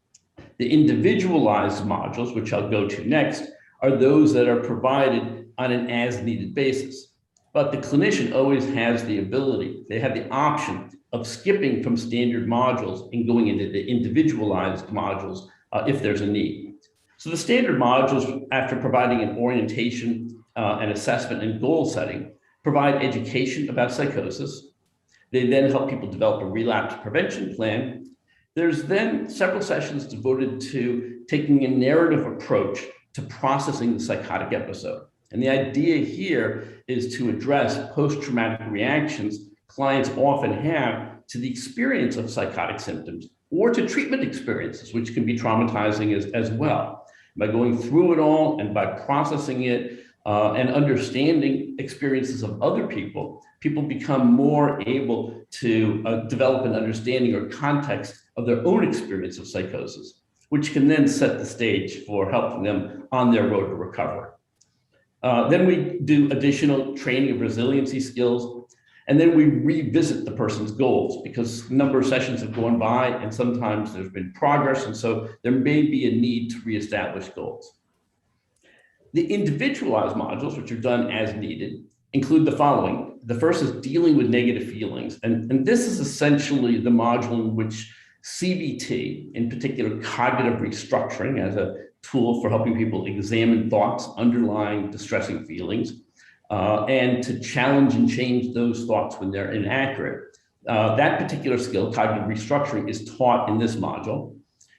Speaker 7: The individualized modules, which I'll go to next, are those that are provided on an as-needed basis. But the clinician always has the ability, they have the option of skipping from standard modules and going into the individualized modules if there's a need. So the standard modules, after providing an orientation, an assessment and goal setting, provide education about psychosis. They then help people develop a relapse prevention plan. There's then several sessions devoted to taking a narrative approach to processing the psychotic episode. And the idea here is to address post-traumatic reactions clients often have to the experience of psychotic symptoms or to treatment experiences, which can be traumatizing as well. By going through it all and by processing it and understanding experiences of other people, people become more able to develop an understanding or context of their own experience of psychosis, which can then set the stage for helping them on their road to recovery. Then we do additional training of resiliency skills, and then we revisit the person's goals because a number of sessions have gone by and sometimes there's been progress, and so there may be a need to reestablish goals. The individualized modules, which are done as needed, include the following. The first is dealing with negative feelings, and this is essentially the module in which CBT, in particular cognitive restructuring as a tool for helping people examine thoughts underlying distressing feelings, and to challenge and change those thoughts when they're inaccurate. That particular skill, cognitive restructuring, is taught in this module.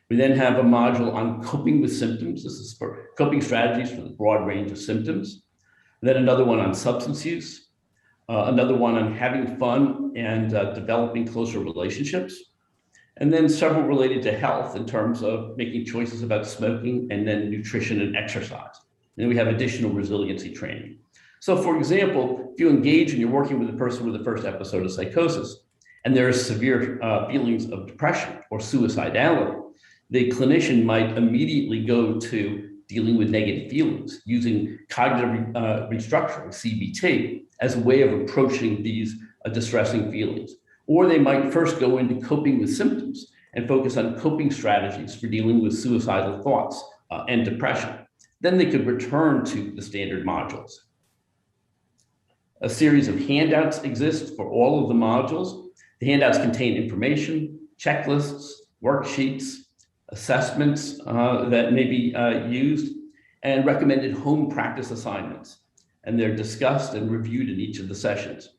Speaker 7: We then have a module on coping with symptoms. This is for coping strategies for the broad range of symptoms. Then another one on substance use, another one on having fun and developing closer relationships, and then several related to health in terms of making choices about smoking and then nutrition and exercise. And then we have additional resiliency training. So for example, if you engage and you're working with a person with the first episode of psychosis, and there are severe feelings of depression or suicidality, the clinician might immediately go to dealing with negative feelings using cognitive restructuring, CBT, as a way of approaching these distressing feelings. Or they might first go into coping with symptoms and focus on coping strategies for dealing with suicidal thoughts and depression. Then they could return to the standard modules. A series of handouts exist for all of the modules. The handouts contain information, checklists, worksheets, assessments that may be used, and recommended home practice assignments. And they're discussed and reviewed in each of the sessions.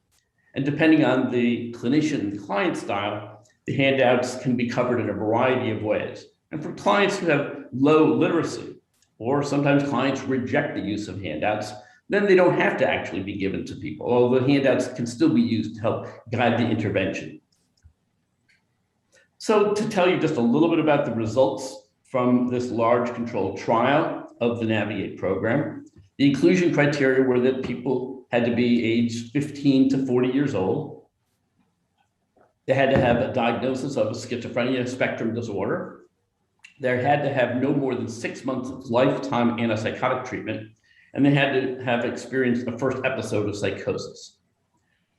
Speaker 7: And depending on the clinician and client style, the handouts can be covered in a variety of ways. And for clients who have low literacy, or sometimes clients reject the use of handouts, then they don't have to actually be given to people, although the handouts can still be used to help guide the intervention. So to tell you just a little bit about the results from this large controlled trial of the Navigate program, the inclusion criteria were that people had to be aged 15 to 40 years old. They had to have a diagnosis of a schizophrenia spectrum disorder. They had to have no more than 6 months of lifetime antipsychotic treatment, and they had to have experienced a first episode of psychosis.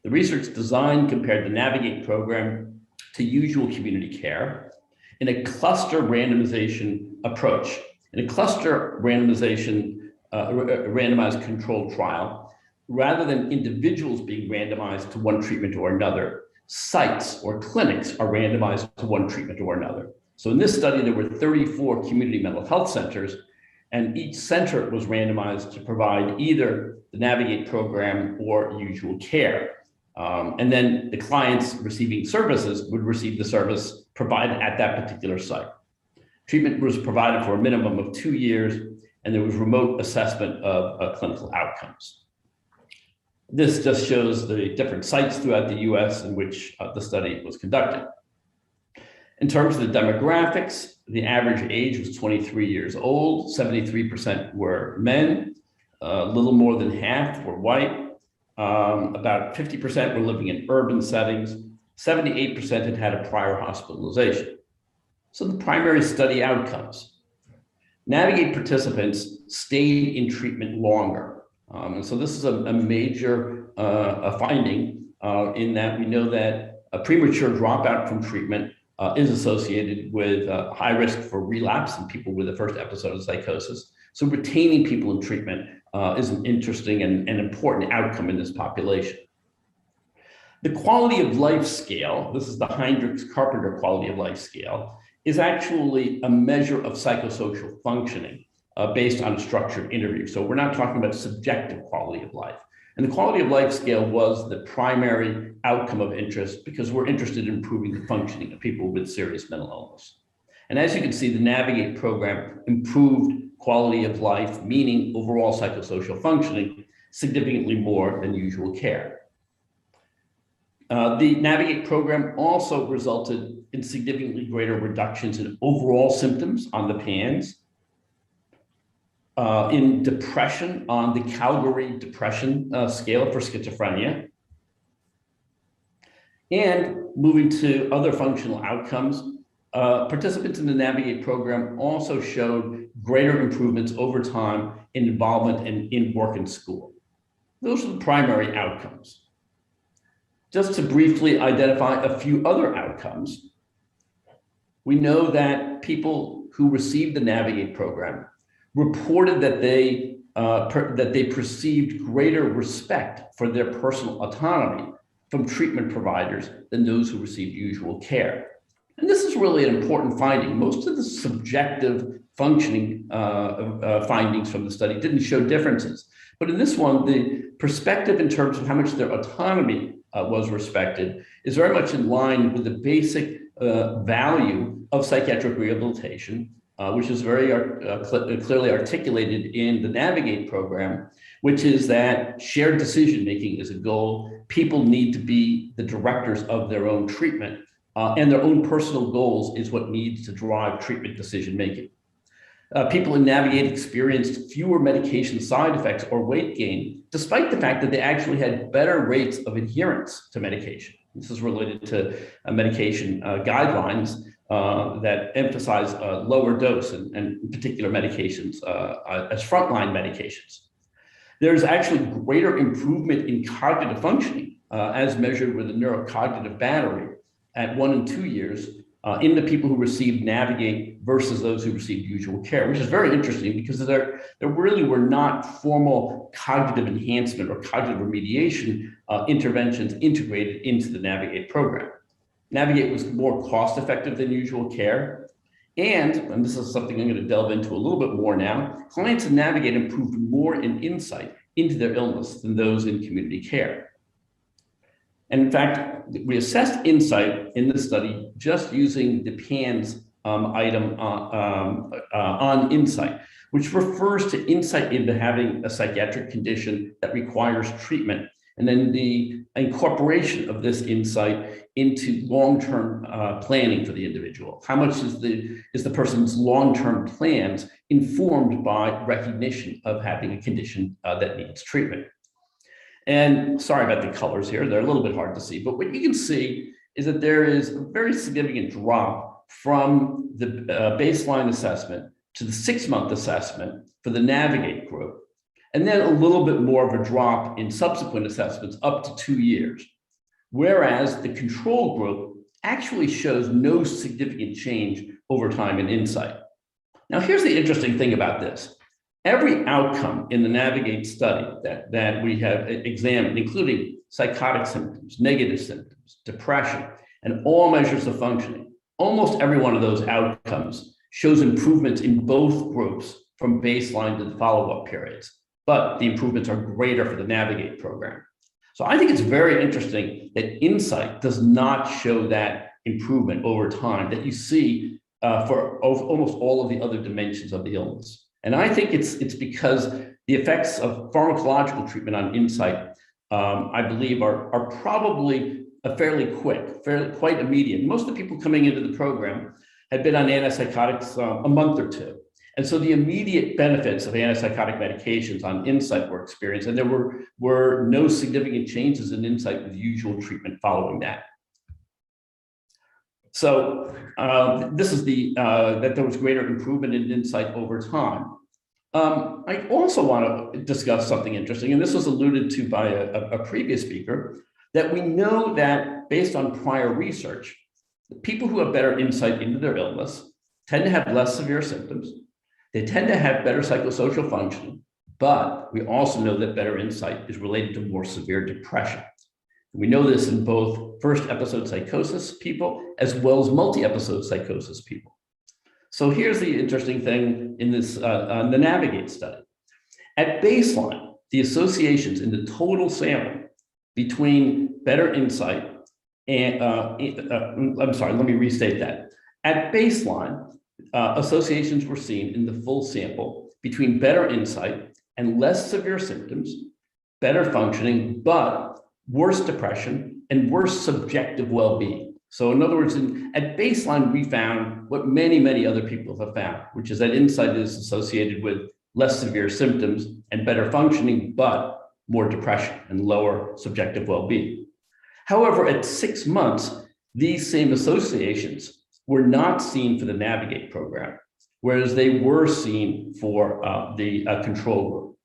Speaker 7: The research design compared the Navigate program to usual community care in a cluster randomization approach. In a cluster randomization, randomized controlled trial, rather than individuals being randomized to one treatment or another, sites or clinics are randomized to one treatment or another. So in this study, there were 34 community mental health centers, and each center was randomized to provide either the Navigate program or usual care. And then the clients receiving services would receive the service provided at that particular site. Treatment was provided for a minimum of 2 years, and there was remote assessment of clinical outcomes. This just shows the different sites throughout the US in which the study was conducted. In terms of the demographics, the average age was 23 years old, 73% were men, a little more than half were white, about 50% were living in urban settings, 78% had had a prior hospitalization. So the primary study outcomes. Navigate participants stayed in treatment longer. And so this is a major finding in that we know that a premature dropout from treatment is associated with high risk for relapse in people with the first episode of psychosis. So retaining people in treatment is an interesting and important outcome in this population. The quality of life scale, this is the Heinrich-Carpenter quality of life scale, is actually a measure of psychosocial functioning based on a structured interview. So we're not talking about subjective quality of life. And the quality of life scale was the primary outcome of interest because we're interested in improving the functioning of people with serious mental illness. And as you can see, the Navigate program improved quality of life, meaning overall psychosocial functioning, significantly more than usual care. The Navigate program also resulted in significantly greater reductions in overall symptoms on the PANSS, in depression on the Calgary Depression Scale for schizophrenia, and moving to other functional outcomes, participants in the Navigate program also showed greater improvements over time in involvement in work and school. Those are the primary outcomes. Just to briefly identify a few other outcomes, we know that people who received the Navigate program reported that they perceived greater respect for their personal autonomy from treatment providers than those who received usual care. And this is really an important finding. Most of the subjective functioning findings from the study didn't show differences. But in this one, the perspective in terms of how much their autonomy was respected is very much in line with the basic value of psychiatric rehabilitation, which is very clearly articulated in the Navigate program, which is that shared decision-making is a goal. People need to be the directors of their own treatment, and their own personal goals is what needs to drive treatment decision-making. People in Navigate experienced fewer medication side effects or weight gain, despite the fact that they actually had better rates of adherence to medication. This is related to medication guidelines that emphasize lower dose and particular medications as frontline medications. There's actually greater improvement in cognitive functioning as measured with a neurocognitive battery at 1 and 2 years in the people who received Navigate versus those who received usual care, which is very interesting because there really were not formal cognitive enhancement or cognitive remediation interventions integrated into the Navigate program. Navigate was more cost-effective than usual care. And this is something I'm going to delve into a little bit more now, clients in Navigate improved more in insight into their illness than those in community care. And in fact, we assessed insight in this study just using the PANSS item on insight, which refers to insight into having a psychiatric condition that requires treatment, and then the incorporation of this insight into long-term planning for the individual. How much is the person's long-term plans informed by recognition of having a condition that needs treatment? And sorry about the colors here, they're a little bit hard to see, but what you can see is that there is a very significant drop from the baseline assessment to the 6-month assessment for the Navigate group, and then a little bit more of a drop in subsequent assessments up to 2 years. Whereas the control group actually shows no significant change over time in insight. Now, here's the interesting thing about this. Every outcome in the Navigate study that we have examined, including psychotic symptoms, negative symptoms, depression, and all measures of functioning, almost every one of those outcomes shows improvements in both groups from baseline to the follow-up periods, but the improvements are greater for the Navigate program. So I think it's very interesting that insight does not show that improvement over time that you see for almost all of the other dimensions of the illness. And I think it's because the effects of pharmacological treatment on insight, I believe, are probably fairly quick, quite immediate. Most of the people coming into the program had been on antipsychotics a month or two. And so the immediate benefits of antipsychotic medications on insight were experienced, and there were no significant changes in insight with usual treatment following that. So this is that there was greater improvement in insight over time. I also want to discuss something interesting, and this was alluded to by a previous speaker, that we know that based on prior research, the people who have better insight into their illness tend to have less severe symptoms. They tend to have better psychosocial functioning, but we also know that better insight is related to more severe depression. We know this in both first episode psychosis people as well as multi-episode psychosis people. So here's the interesting thing in this, the Navigate study. At baseline, the associations in the total sample between better insight and, I'm sorry, let me restate that. At baseline, associations were seen in the full sample between better insight and less severe symptoms, better functioning, but worse depression and worse subjective well-being. So in other words, at baseline, we found what many, many other people have found, which is that insight is associated with less severe symptoms and better functioning, but more depression and lower subjective well-being. However, at 6 months, these same associations were not seen for the Navigate program, whereas they were seen for the control group.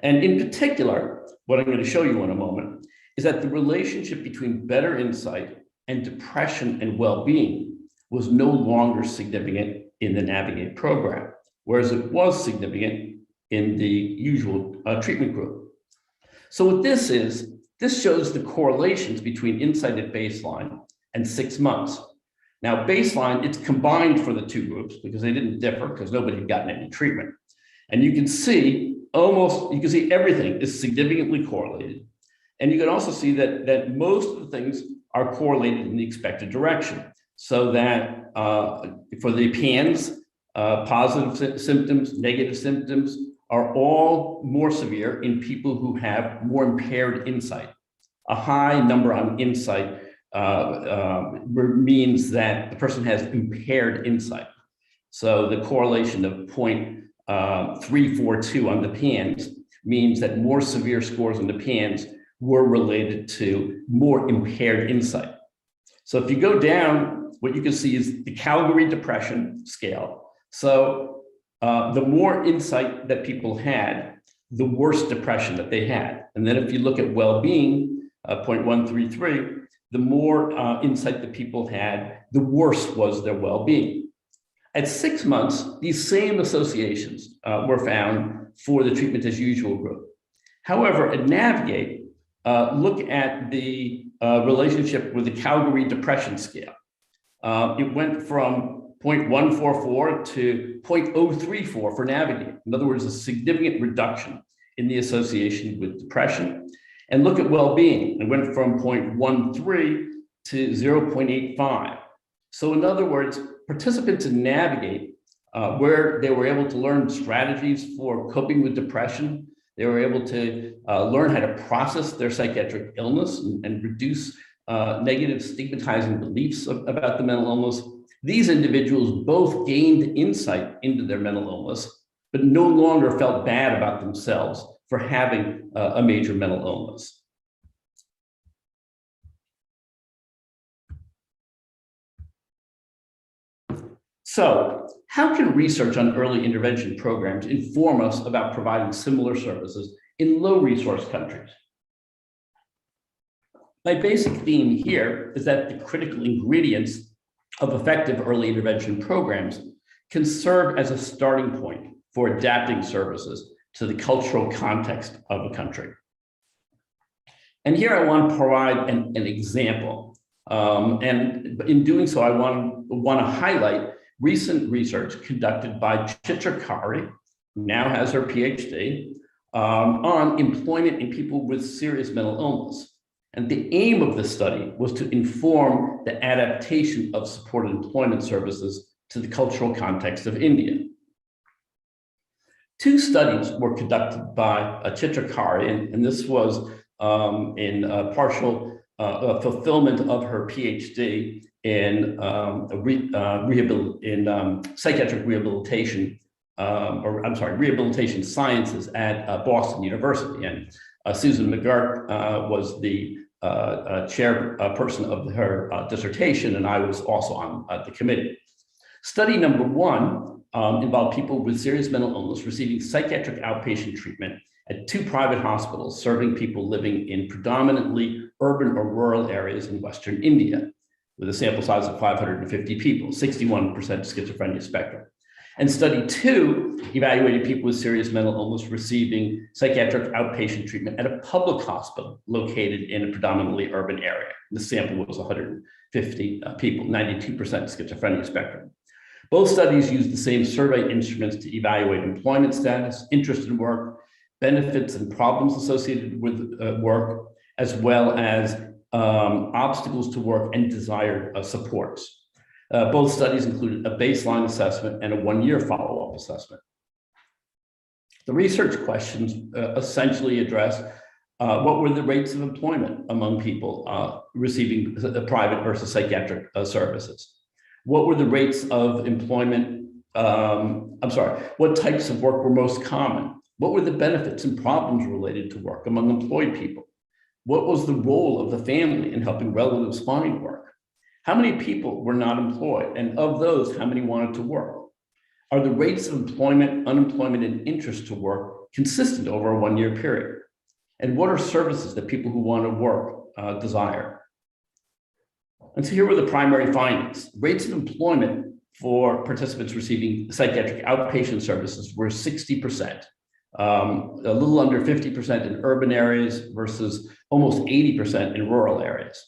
Speaker 7: And in particular, what I'm going to show you in a moment is that the relationship between better insight and depression and well-being was no longer significant in the Navigate program, whereas it was significant in the usual treatment group. So what this is, this shows the correlations between insight at baseline and 6 months. Now, baseline, it's combined for the two groups because they didn't differ because nobody had gotten any treatment. And you can see everything is significantly correlated. And you can also see that most of the things are correlated in the expected direction. So that for the PANS, positive symptoms, negative symptoms are all more severe in people who have more impaired insight. A high number on insight means that the person has impaired insight. So the correlation of 0.342 on the PANS means that more severe scores on the PANS were related to more impaired insight. So if you go down, what you can see is the Calgary Depression Scale. So the more insight that people had, the worse depression that they had. And then if you look at well-being, 0.133, the more insight that people had, the worse was their well-being. At 6 months, these same associations were found for the treatment as usual group. However, at Navigate, look at the relationship with the Calgary Depression Scale. It went from 0.144 to 0.034 for Navigate. In other words, a significant reduction in the association with depression. And look at well-being. It went from 0.13 to 0.85. So in other words, participants in Navigate, where they were able to learn strategies for coping with depression, they were able to learn how to process their psychiatric illness and reduce negative stigmatizing beliefs about the mental illness. These individuals both gained insight into their mental illness, but no longer felt bad about themselves for having a major mental illness. So, how can research on early intervention programs inform us about providing similar services in low-resource countries? My basic theme here is that the critical ingredients of effective early intervention programs can serve as a starting point for adapting services to the cultural context of a country. And here I want to provide an example. And in doing so, I want to highlight recent research conducted by Chitra Kari, who now has her PhD, on employment in people with serious mental illness. And the aim of the study was to inform the adaptation of supported employment services to the cultural context of India. 2 studies were conducted by Chitra Kari, and this was in partial fulfillment of her PhD in psychiatric rehabilitation, rehabilitation sciences at Boston University. And Susan McGurk was the chairperson of her dissertation, and I was also on the committee. Study number one involved people with serious mental illness receiving psychiatric outpatient treatment at 2 private hospitals serving people living in predominantly urban or rural areas in Western India, with a sample size of 550 people, 61% schizophrenia spectrum. And study 2 evaluated people with serious mental illness receiving psychiatric outpatient treatment at a public hospital located in a predominantly urban area. The sample was 150 people, 92% schizophrenia spectrum. Both studies used the same survey instruments to evaluate employment status, interest in work, benefits and problems associated with work, as well as obstacles to work and desired supports. Both studies included a baseline assessment and a 1-year follow-up assessment. The research questions essentially address what were the rates of employment among people receiving private versus psychiatric services? What were the rates of employment? What types of work were most common? What were the benefits and problems related to work among employed people? What was the role of the family in helping relatives find work? How many people were not employed? And of those, how many wanted to work? Are the rates of employment, unemployment, and interest to work consistent over a 1-year period? And what are services that people who want to work desire? And so here were the primary findings. Rates of employment for participants receiving psychiatric outpatient services were 60%, a little under 50% in urban areas versus almost 80% in rural areas.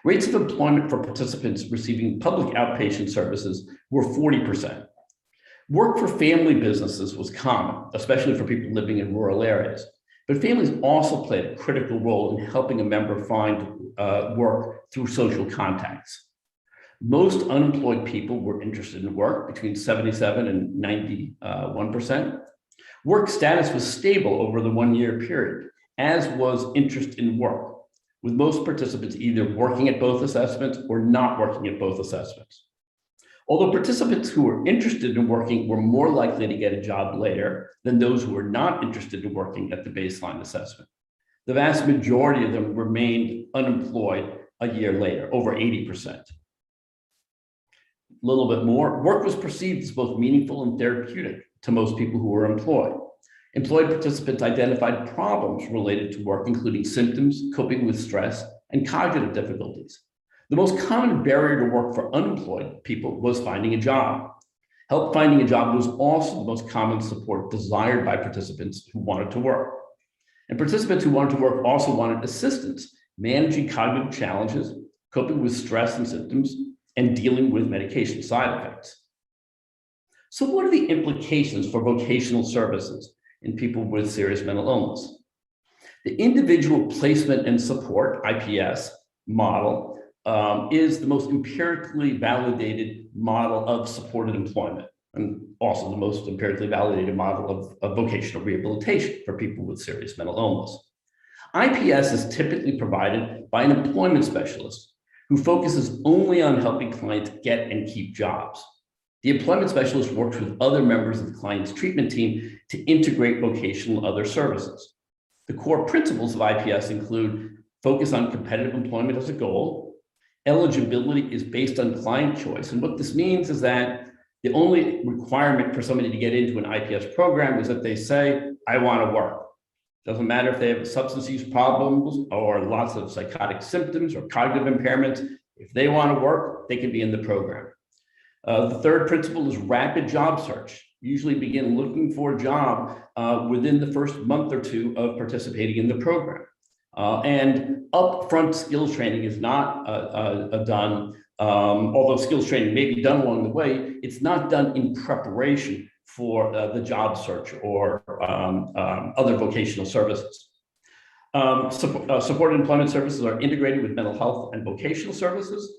Speaker 7: Rates of employment for participants receiving public outpatient services were 40%. Work for family businesses was common, especially for people living in rural areas. But families also played a critical role in helping a member find work through social contacts. Most unemployed people were interested in work, between 77 and 91%. Work status was stable over the 1-year period, as was interest in work, with most participants either working at both assessments or not working at both assessments. Although participants who were interested in working were more likely to get a job later than those who were not interested in working at the baseline assessment, the vast majority of them remained unemployed a year later, over 80%. A little bit more, work was perceived as both meaningful and therapeutic to most people who were employed. Employed participants identified problems related to work, including symptoms, coping with stress, and cognitive difficulties. The most common barrier to work for unemployed people was finding a job. Help finding a job was also the most common support desired by participants who wanted to work. And participants who wanted to work also wanted assistance managing cognitive challenges, coping with stress and symptoms, and dealing with medication side effects. So what are the implications for vocational services in people with serious mental illness? The individual placement and support, IPS, model is the most empirically validated model of supported employment, and also the most empirically validated model of vocational rehabilitation for people with serious mental illness. IPS is typically provided by an employment specialist who focuses only on helping clients get and keep jobs. The employment specialist works with other members of the client's treatment team to integrate vocational and other services. The core principles of IPS include focus on competitive employment as a goal. Eligibility is based on client choice. And what this means is that the only requirement for somebody to get into an IPS program is that they say, I want to work. Doesn't matter if they have substance use problems or lots of psychotic symptoms or cognitive impairments. If they want to work, they can be in the program. The third principle is rapid job search. Usually begin looking for a job within the first month or 2 of participating in the program. And upfront skills training is not done, although skills training may be done along the way, it's not done in preparation for the job search or other vocational services. Supported employment services are integrated with mental health and vocational services.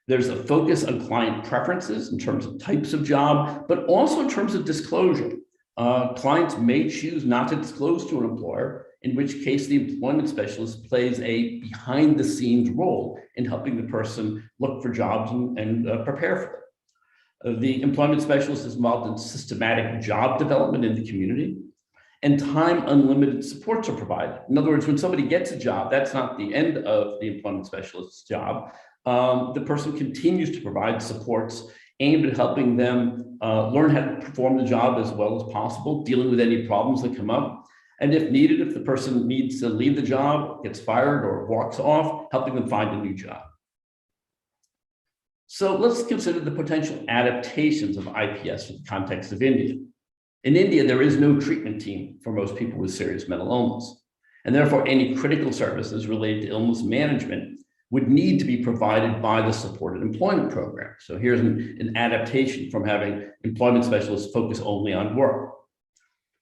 Speaker 7: There's a focus on client preferences in terms of types of job, but also in terms of disclosure. Clients may choose not to disclose to an employer, in which case the employment specialist plays a behind-the-scenes role in helping the person look for jobs and prepare for them. The employment specialist is involved in systematic job development in the community, and time unlimited supports are provided. In other words, when somebody gets a job, that's not the end of the employment specialist's job. The person continues to provide supports aimed at helping them learn how to perform the job as well as possible, dealing with any problems that come up. And if needed, if the person needs to leave the job, gets fired, or walks off, helping them find a new job. So let's consider the potential adaptations of IPS in the context of India. In India, there is no treatment team for most people with serious mental illness. And therefore, any critical services related to illness management would need to be provided by the supported employment program. So here's an adaptation from having employment specialists focus only on work.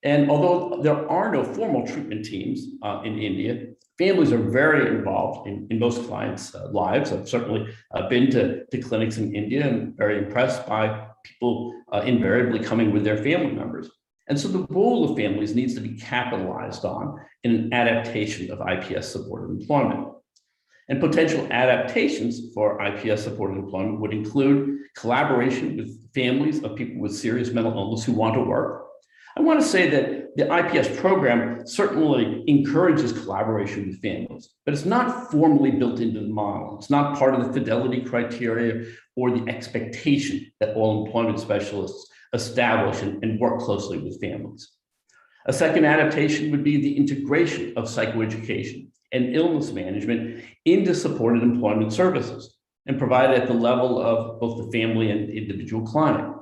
Speaker 7: And although there are no formal treatment teams in India, families are very involved in most clients' lives. I've certainly been to clinics in India and very impressed by people invariably coming with their family members. And so the role of families needs to be capitalized on in an adaptation of IPS supported employment. And potential adaptations for IPS supported employment would include collaboration with families of people with serious mental illness who want to work. I want to say that the IPS program certainly encourages collaboration with families, but it's not formally built into the model. It's not part of the fidelity criteria or the expectation that all employment specialists establish and work closely with families. A second adaptation would be the integration of psychoeducation and illness management into supported employment services and provided at the level of both the family and individual client.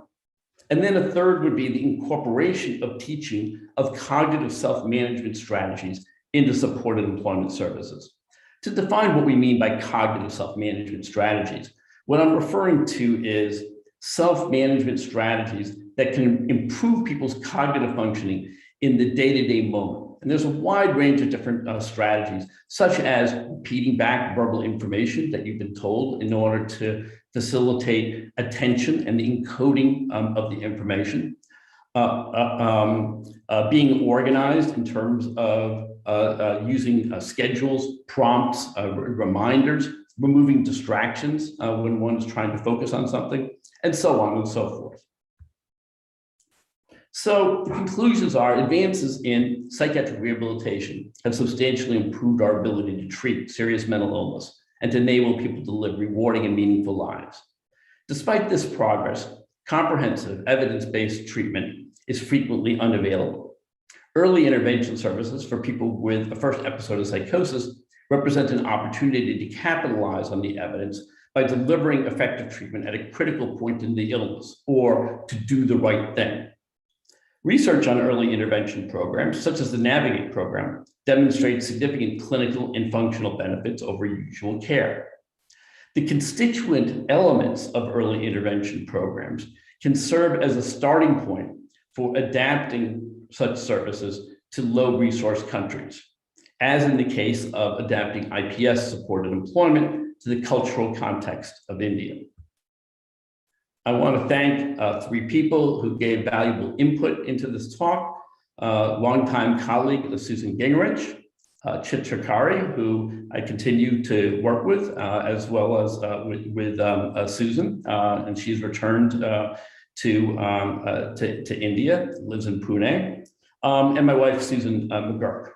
Speaker 7: And then a third would be the incorporation of teaching of cognitive self-management strategies into supported employment services. To define what we mean by cognitive self-management strategies, what I'm referring to is self-management strategies that can improve people's cognitive functioning in the day-to-day moment. And there's a wide range of different strategies, such as repeating back verbal information that you've been told in order to facilitate attention and the encoding of the information, being organized in terms of using schedules, prompts, reminders, removing distractions when one is trying to focus on something, and so on and so forth. So the conclusions are advances in psychiatric rehabilitation have substantially improved our ability to treat serious mental illness and to enable people to live rewarding and meaningful lives. Despite this progress, comprehensive evidence-based treatment is frequently unavailable. Early intervention services for people with a first episode of psychosis represent an opportunity to capitalize on the evidence by delivering effective treatment at a critical point in the illness, or to do the right thing. Research on early intervention programs, such as the Navigate program, demonstrates significant clinical and functional benefits over usual care. The constituent elements of early intervention programs can serve as a starting point for adapting such services to low-resource countries, as in the case of adapting IPS-supported employment to the cultural context of India. I want to thank three people who gave valuable input into this talk. Longtime colleague Susan Gingrich, Chit Chakari, who I continue to work with, as well as with Susan, and she's returned to India, lives in Pune, and my wife, Susan McGurk.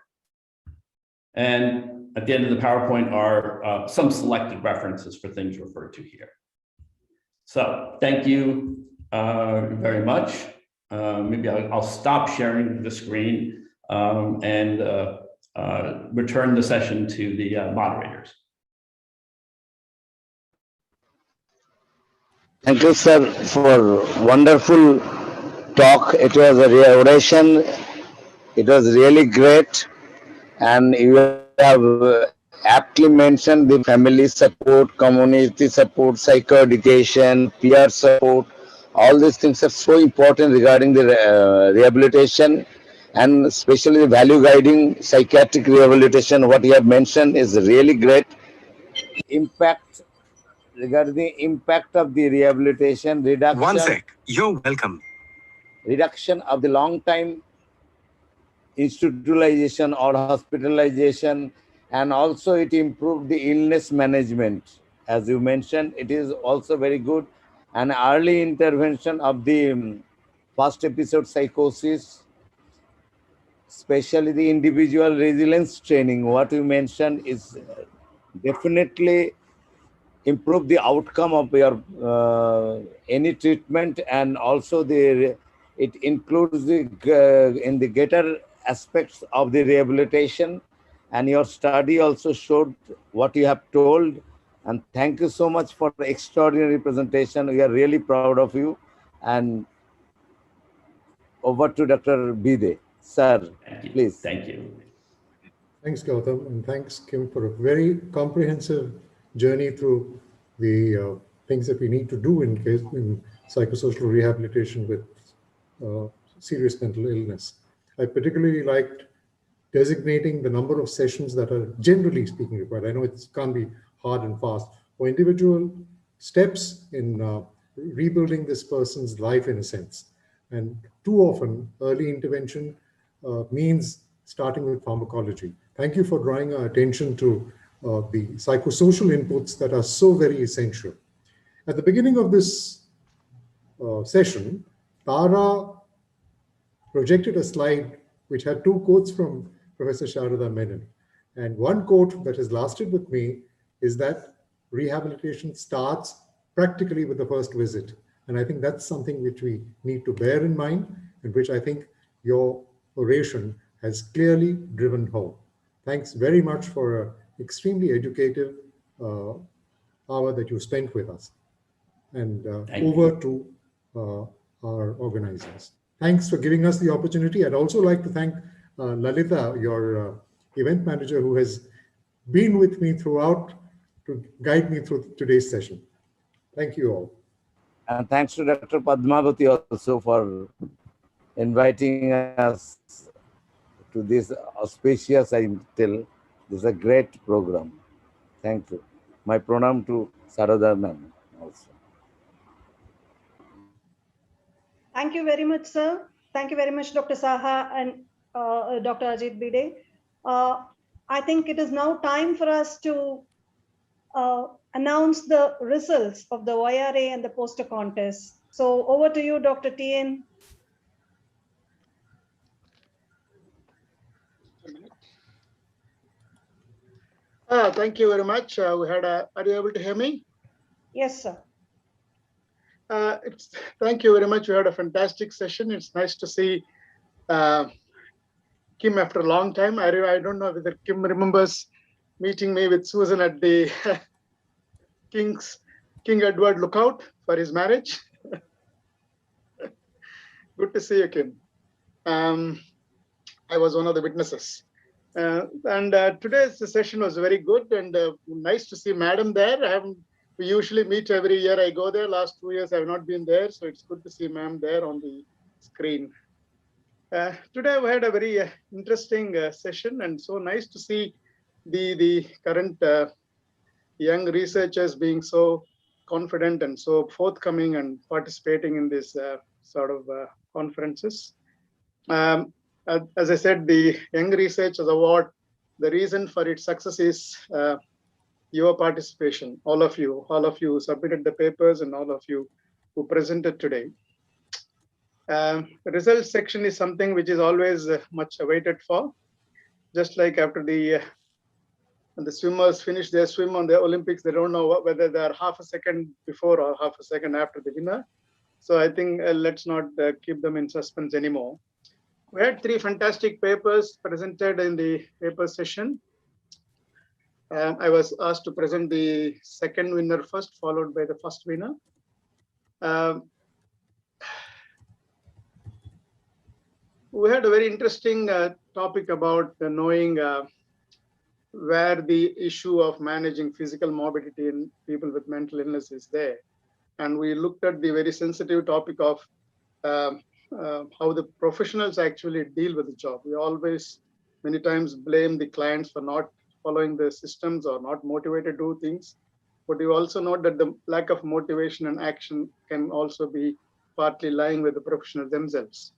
Speaker 7: And at the end of the PowerPoint are some selected references for things referred to here. So thank you very much. Maybe I'll stop sharing the screen and return the session to the moderators.
Speaker 8: Thank you, sir, for wonderful talk. It was a oration. It was really great. And you have aptly mentioned the family support, community support, psychoeducation, peer support. All these things are so important regarding the rehabilitation, and especially the value guiding psychiatric rehabilitation. What you have mentioned is really great. Impact regarding the impact of the rehabilitation reduction.
Speaker 9: One sec, you're welcome.
Speaker 8: Reduction of the long time institutionalization or hospitalization, and also it improved the illness management. As you mentioned, it is also very good. And early intervention of the first episode psychosis, especially the individual resilience training. What you mentioned is definitely improve the outcome of your any treatment, and also it includes the in the greater aspects of the rehabilitation. And your study also showed what you have told. And thank you so much for the extraordinary presentation. We are really proud of you. And over to Dr. Bide. Sir,
Speaker 7: Thank you.
Speaker 8: please.
Speaker 7: Thank you.
Speaker 4: Thanks, Gautam, and thanks, Kim, for a very comprehensive journey through the things that we need to do in psychosocial rehabilitation with serious mental illness. I particularly liked designating the number of sessions that are generally speaking required. I know it can't be hard and fast, or individual steps in rebuilding this person's life in a sense. And too often, early intervention means starting with pharmacology. Thank you for drawing our attention to the psychosocial inputs that are so very essential. At the beginning of this session, Tara projected a slide which had two quotes from Professor Sharada Menon. And one quote that has lasted with me is that rehabilitation starts practically with the first visit. And I think that's something which we need to bear in mind, and which I think your oration has clearly driven home. Thanks very much for an extremely educative hour that you spent with us. And over to our organizers. Thanks for giving us the opportunity. I'd also like to thank Lalita, your event manager, who has been with me throughout to guide me through today's session. Thank you all.
Speaker 8: And thanks to Dr. Padmavati also for inviting us to this auspicious, I tell, this is a great program. Thank you. My pranam to Sarada ma'am also.
Speaker 3: Thank you very much, sir. Thank you very much, Dr. Saha and Dr. Ajit Bide. I think it is now time for us to announce the results of the YRA and the poster contest. So over to you, Dr. TN.
Speaker 9: Thank you very much. Are you able to hear me?
Speaker 3: Yes, sir.
Speaker 9: Thank you very much. We had a fantastic session. It's nice to see Kim after a long time. I don't know whether Kim remembers meeting me with Susan at the King Edward Lookout for his marriage. Good to see you, Kim. I was one of the witnesses. Today's session was very good, and nice to see Madam there. We usually meet every year. I go there. Last 2 years I have not been there, so it's good to see Ma'am there on the screen. Today we had a very interesting session, and so nice to see the current young researchers being so confident and so forthcoming and participating in this sort of conferences. As I said, the Young Researchers Award, the reason for its success is your participation, all of you who submitted the papers and all of you who presented today. The results section is something which is always much awaited for. Just like after the swimmers finish their swim on the Olympics, they don't know whether they are half a second before or half a second after the winner. So I think let's not keep them in suspense anymore. We had 3 fantastic papers presented in the paper session. I was asked to present the second winner first, followed by the first winner. We had a very interesting topic about knowing where the issue of managing physical morbidity in people with mental illness is there. And we looked at the very sensitive topic of how the professionals actually deal with the job. We always, many times, blame the clients for not following the systems or not motivated to do things. But you also note that the lack of motivation and action can also be partly lying with the professionals themselves.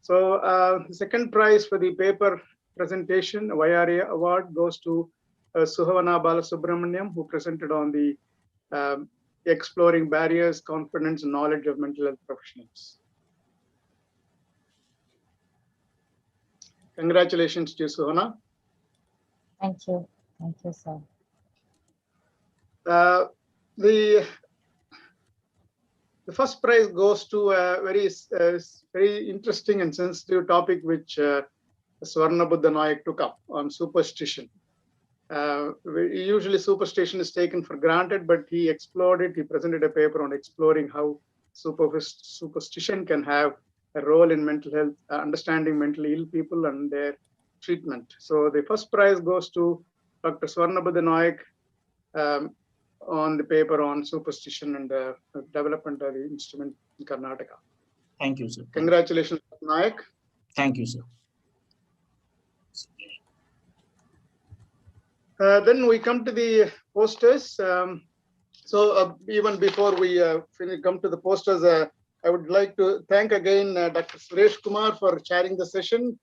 Speaker 9: So the second prize for the paper presentation, YRA award, goes to Suhavana Balasubramaniam, who presented on the exploring barriers, confidence, and knowledge of mental health professionals. Congratulations to you, Suhana.
Speaker 10: Thank you, sir.
Speaker 9: The first prize goes to a very interesting and sensitive topic which Swarna Buddha Nayak took up on superstition. Usually superstition is taken for granted, but he explored it. He presented a paper on exploring how superstition can have a role in mental health, understanding mentally ill people and their treatment. So the first prize goes to Dr. Swarna Buddha Nayak on the paper on superstition and the development of the instrument in Karnataka.
Speaker 2: Thank you, sir.
Speaker 9: Congratulations, Dr. Nayak.
Speaker 2: Thank you, sir.
Speaker 9: Then we come to the posters. Even before we come to the posters, I would like to thank again Dr. Suresh Kumar for chairing the session.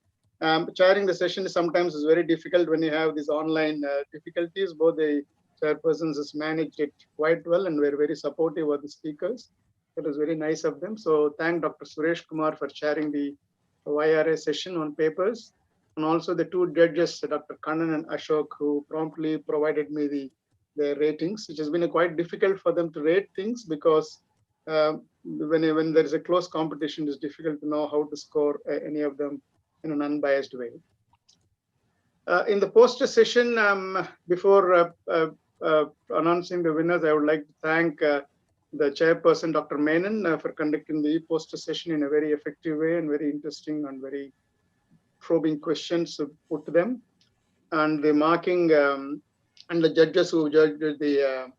Speaker 9: Chairing the session sometimes is very difficult when you have these online difficulties. Both the chairpersons has managed it quite well and were very supportive of the speakers. It was very nice of them. So thank Dr. Suresh Kumar for chairing the YRA session on papers. And also the two judges, Dr. Kannan and Ashok, who promptly provided me their ratings, which has been quite difficult for them to rate things because when there is a close competition, it's difficult to know how to score any of them in an unbiased way. In the poster session, before announcing the winners, I would like to thank the chairperson, Dr. Menon, for conducting the poster session in a very effective way and very interesting and very probing questions put to them, and the marking and the judges who judged the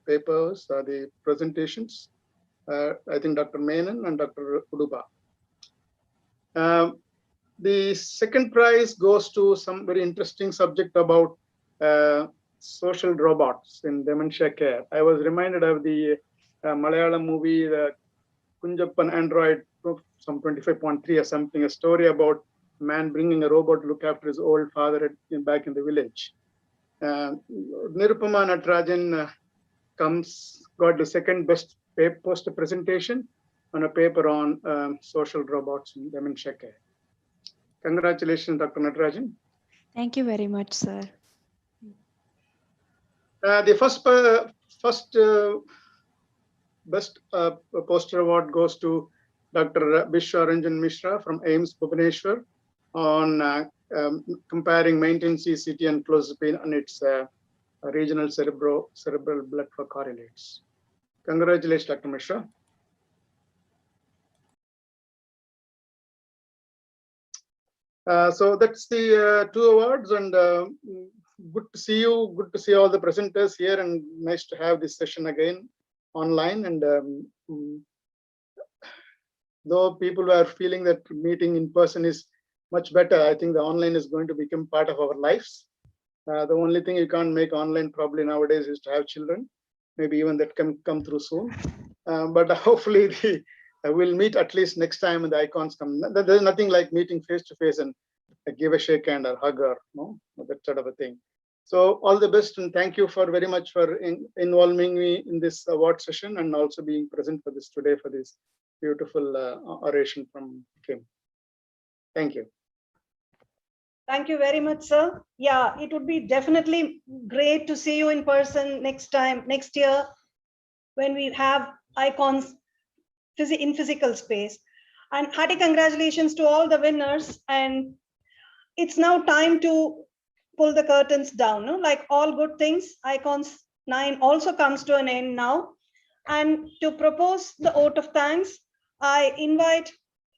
Speaker 9: papers, the presentations. I think Dr. Menon and Dr. Udupa. The second prize goes to some very interesting subject about social robots in dementia care. I was reminded of the Malayalam movie, the Kunjappan Android, some 25.3 or something, a story about a man bringing a robot to look after his old father back in the village. Nirupama Natarajan got the second best poster presentation on a paper on social robots in dementia care. Congratulations, Dr. Natarajan.
Speaker 11: Thank you very much, sir.
Speaker 9: The first best poster award goes to Dr. Bishwa Ranjan Mishra from AIMS Bhubaneswar on comparing maintenance CT and clozapine and its regional cerebral blood flow correlates. Congratulations, Dr. Mishra. So that's the two awards, and good to see you. Good to see all the presenters here, and nice to have this session again online. And though people are feeling that meeting in person is much better, I think the online is going to become part of our lives. The only thing you can't make online probably nowadays is to have children. Maybe even that can come through soon. But hopefully we'll meet at least next time and the icons come. There's nothing like meeting face to face and give a shake hand or hug or that sort of a thing. So all the best, and thank you very much for involving me in this award session and also being present for this today for this beautiful oration from Kim. Thank you.
Speaker 3: Thank you very much, sir. Yeah, it would be definitely great to see you in person next year, when we have icons in physical space. And hearty congratulations to all the winners. And it's now time to pull the curtains down. No? Like all good things, Icons 9 also comes to an end now. And to propose the vote of thanks, I invite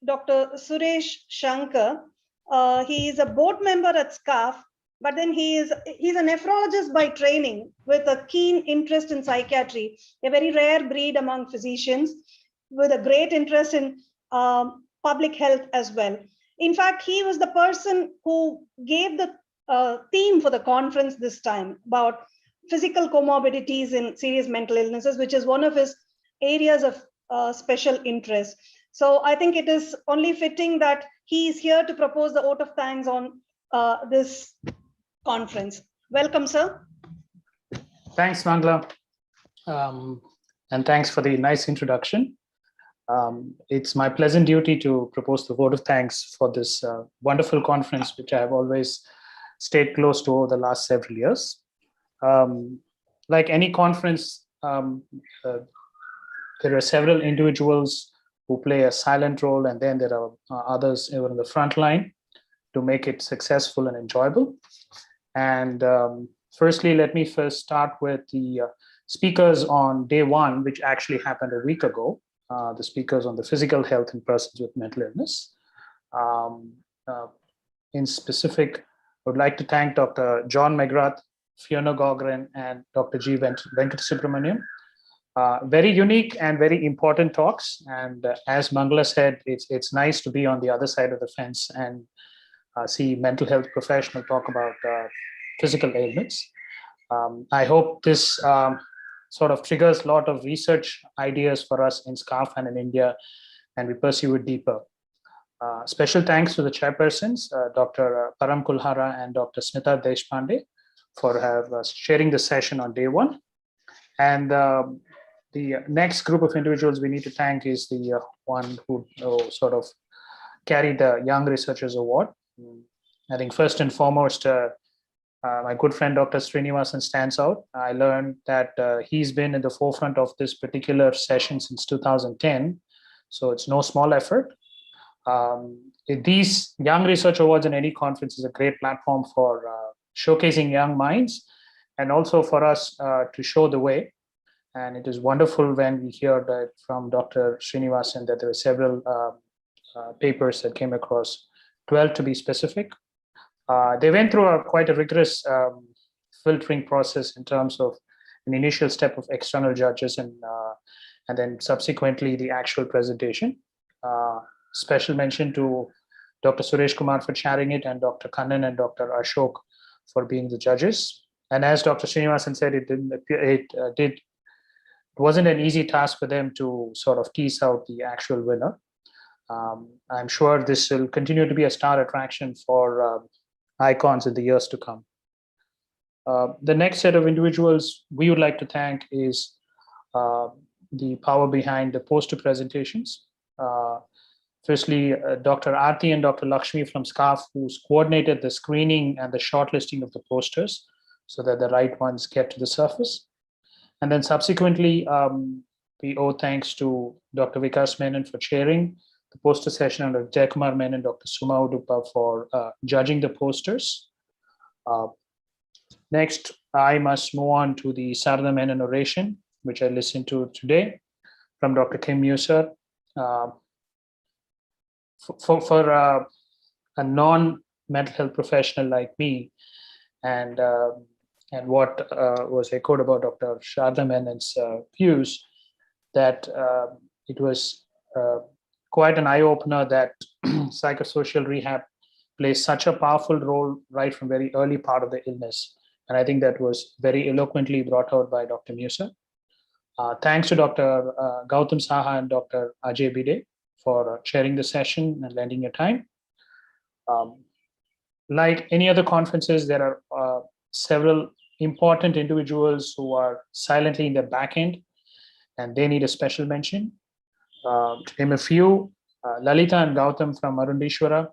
Speaker 3: Dr. Suresh Shankar. He is a board member at SCAF, but then he's a nephrologist by training with a keen interest in psychiatry, a very rare breed among physicians with a great interest in public health as well. In fact, he was the person who gave the theme for the conference this time about physical comorbidities in serious mental illnesses, which is one of his areas of special interest. So I think it is only fitting that he is here to propose the vote of thanks on this conference. Welcome, sir.
Speaker 2: Thanks, Mangla. And thanks for the nice introduction.
Speaker 12: It's my pleasant duty to propose the vote of thanks for this wonderful conference, which I have always stayed close to over the last several years. Like any conference, there are several individuals who play a silent role, and then there are others who are in the front line to make it successful and enjoyable. And firstly, let me first start with the speakers on day one, which actually happened a week ago. The speakers on the physical health in persons with mental illness. In specific, I would like to thank Dr. John McGrath, Fiona Gogren, and Dr. G. Venkatasubramaniam. Very unique and very important talks. And as Mangala said, it's nice to be on the other side of the fence and see mental health professionals talk about physical ailments. I hope this sort of triggers a lot of research ideas for us in SCARF and in India, and we pursue it deeper. Special thanks to the chairpersons, Dr. Param Kulhara and Dr. Smita Deshpande, for sharing the session on day one. And the next group of individuals we need to thank is the one who sort of carried the Young Researchers Award. I think first and foremost, my good friend Dr. Srinivasan stands out. I learned that he's been in the forefront of this particular session since 2010. So it's no small effort. These Young Research Awards in any conference is a great platform for showcasing young minds and also for us to show the way. And it is wonderful when we hear that from Dr. Srinivasan that there were several papers that came across, 12 to be specific. They went through quite a rigorous filtering process in terms of an initial step of external judges and then subsequently the actual presentation. Special mention to Dr. Suresh Kumar for chairing it, and Dr. Kannan and Dr. Ashok for being the judges. And as Dr. Srinivasan said, it wasn't an easy task for them to sort of tease out the actual winner. I'm sure this will continue to be a star attraction for icons in the years to come. The next set of individuals we would like to thank is the power behind the poster presentations. Firstly, Dr. Aarti and Dr. Lakshmi from SCARF, who's coordinated the screening and the shortlisting of the posters so that the right ones get to the surface. And then subsequently, we owe thanks to Dr. Vikas Menon for chairing the poster session, and Dr. Jayakumar Menon and Dr. Suma Udupa for judging the posters. Next, I must move on to the Sarada Menon oration, which I listened to today from Dr. Kim Muser. For a non-mental health professional like me, and what was echoed about Dr. Sarada Menon's views, that it was quite an eye-opener that psychosocial rehab plays such a powerful role right from very early part of the illness. And I think that was very eloquently brought out by Dr. Muser. Thanks to Dr. Gautam Saha and Dr. Ajay Bide for chairing the session and lending your time. Like any other conferences, there are several important individuals who are silently in the back end, and they need a special mention. To name a few, Lalita and Gautam from Arundishwara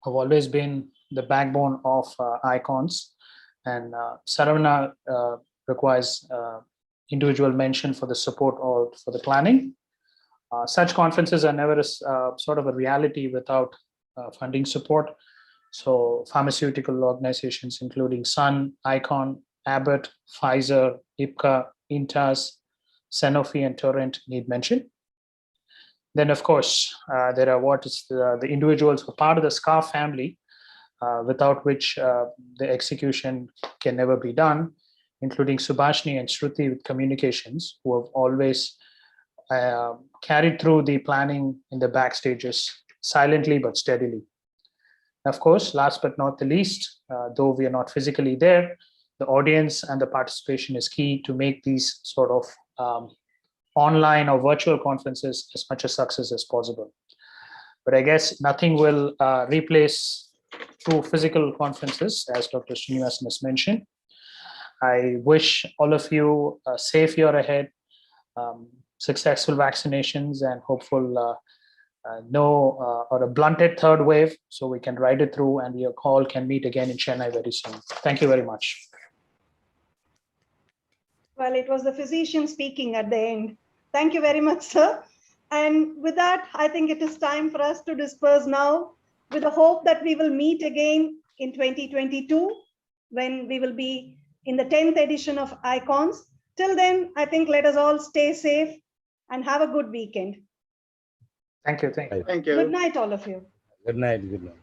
Speaker 12: have always been the backbone of icons, and Saravana requires individual mention for the support or for the planning. Such conferences are never sort of a reality without funding support. So pharmaceutical organizations including Sun, Icon, Abbott, Pfizer, IPCA, Intas, Sanofi, and Torrent need mention. Then, of course, there are the individuals who are part of the SCARF family, without which the execution can never be done, including Subhashni and Shruti with communications, who have always carried through the planning in the backstages silently but steadily. Of course, last but not the least, though we are not physically there, the audience and the participation is key to make these sort of online or virtual conferences as much a success as possible. But I guess nothing will replace true physical conferences, as Dr. Srinivasan has mentioned. I wish all of you a safe year ahead. successful vaccinations and hopeful or a blunted third wave, so we can ride it through and we all can meet again in Chennai very soon. Thank you very much.
Speaker 3: Well, it was the physician speaking at the end. Thank you very much, sir. And with that, I think it is time for us to disperse now, with the hope that we will meet again in 2022 when we will be in the 10th edition of Icons. Till then, I think let us all stay safe and have a good weekend.
Speaker 12: Thank you. Thank you.
Speaker 9: Thank you.
Speaker 3: Good night, all of you.
Speaker 5: Good night. Good night.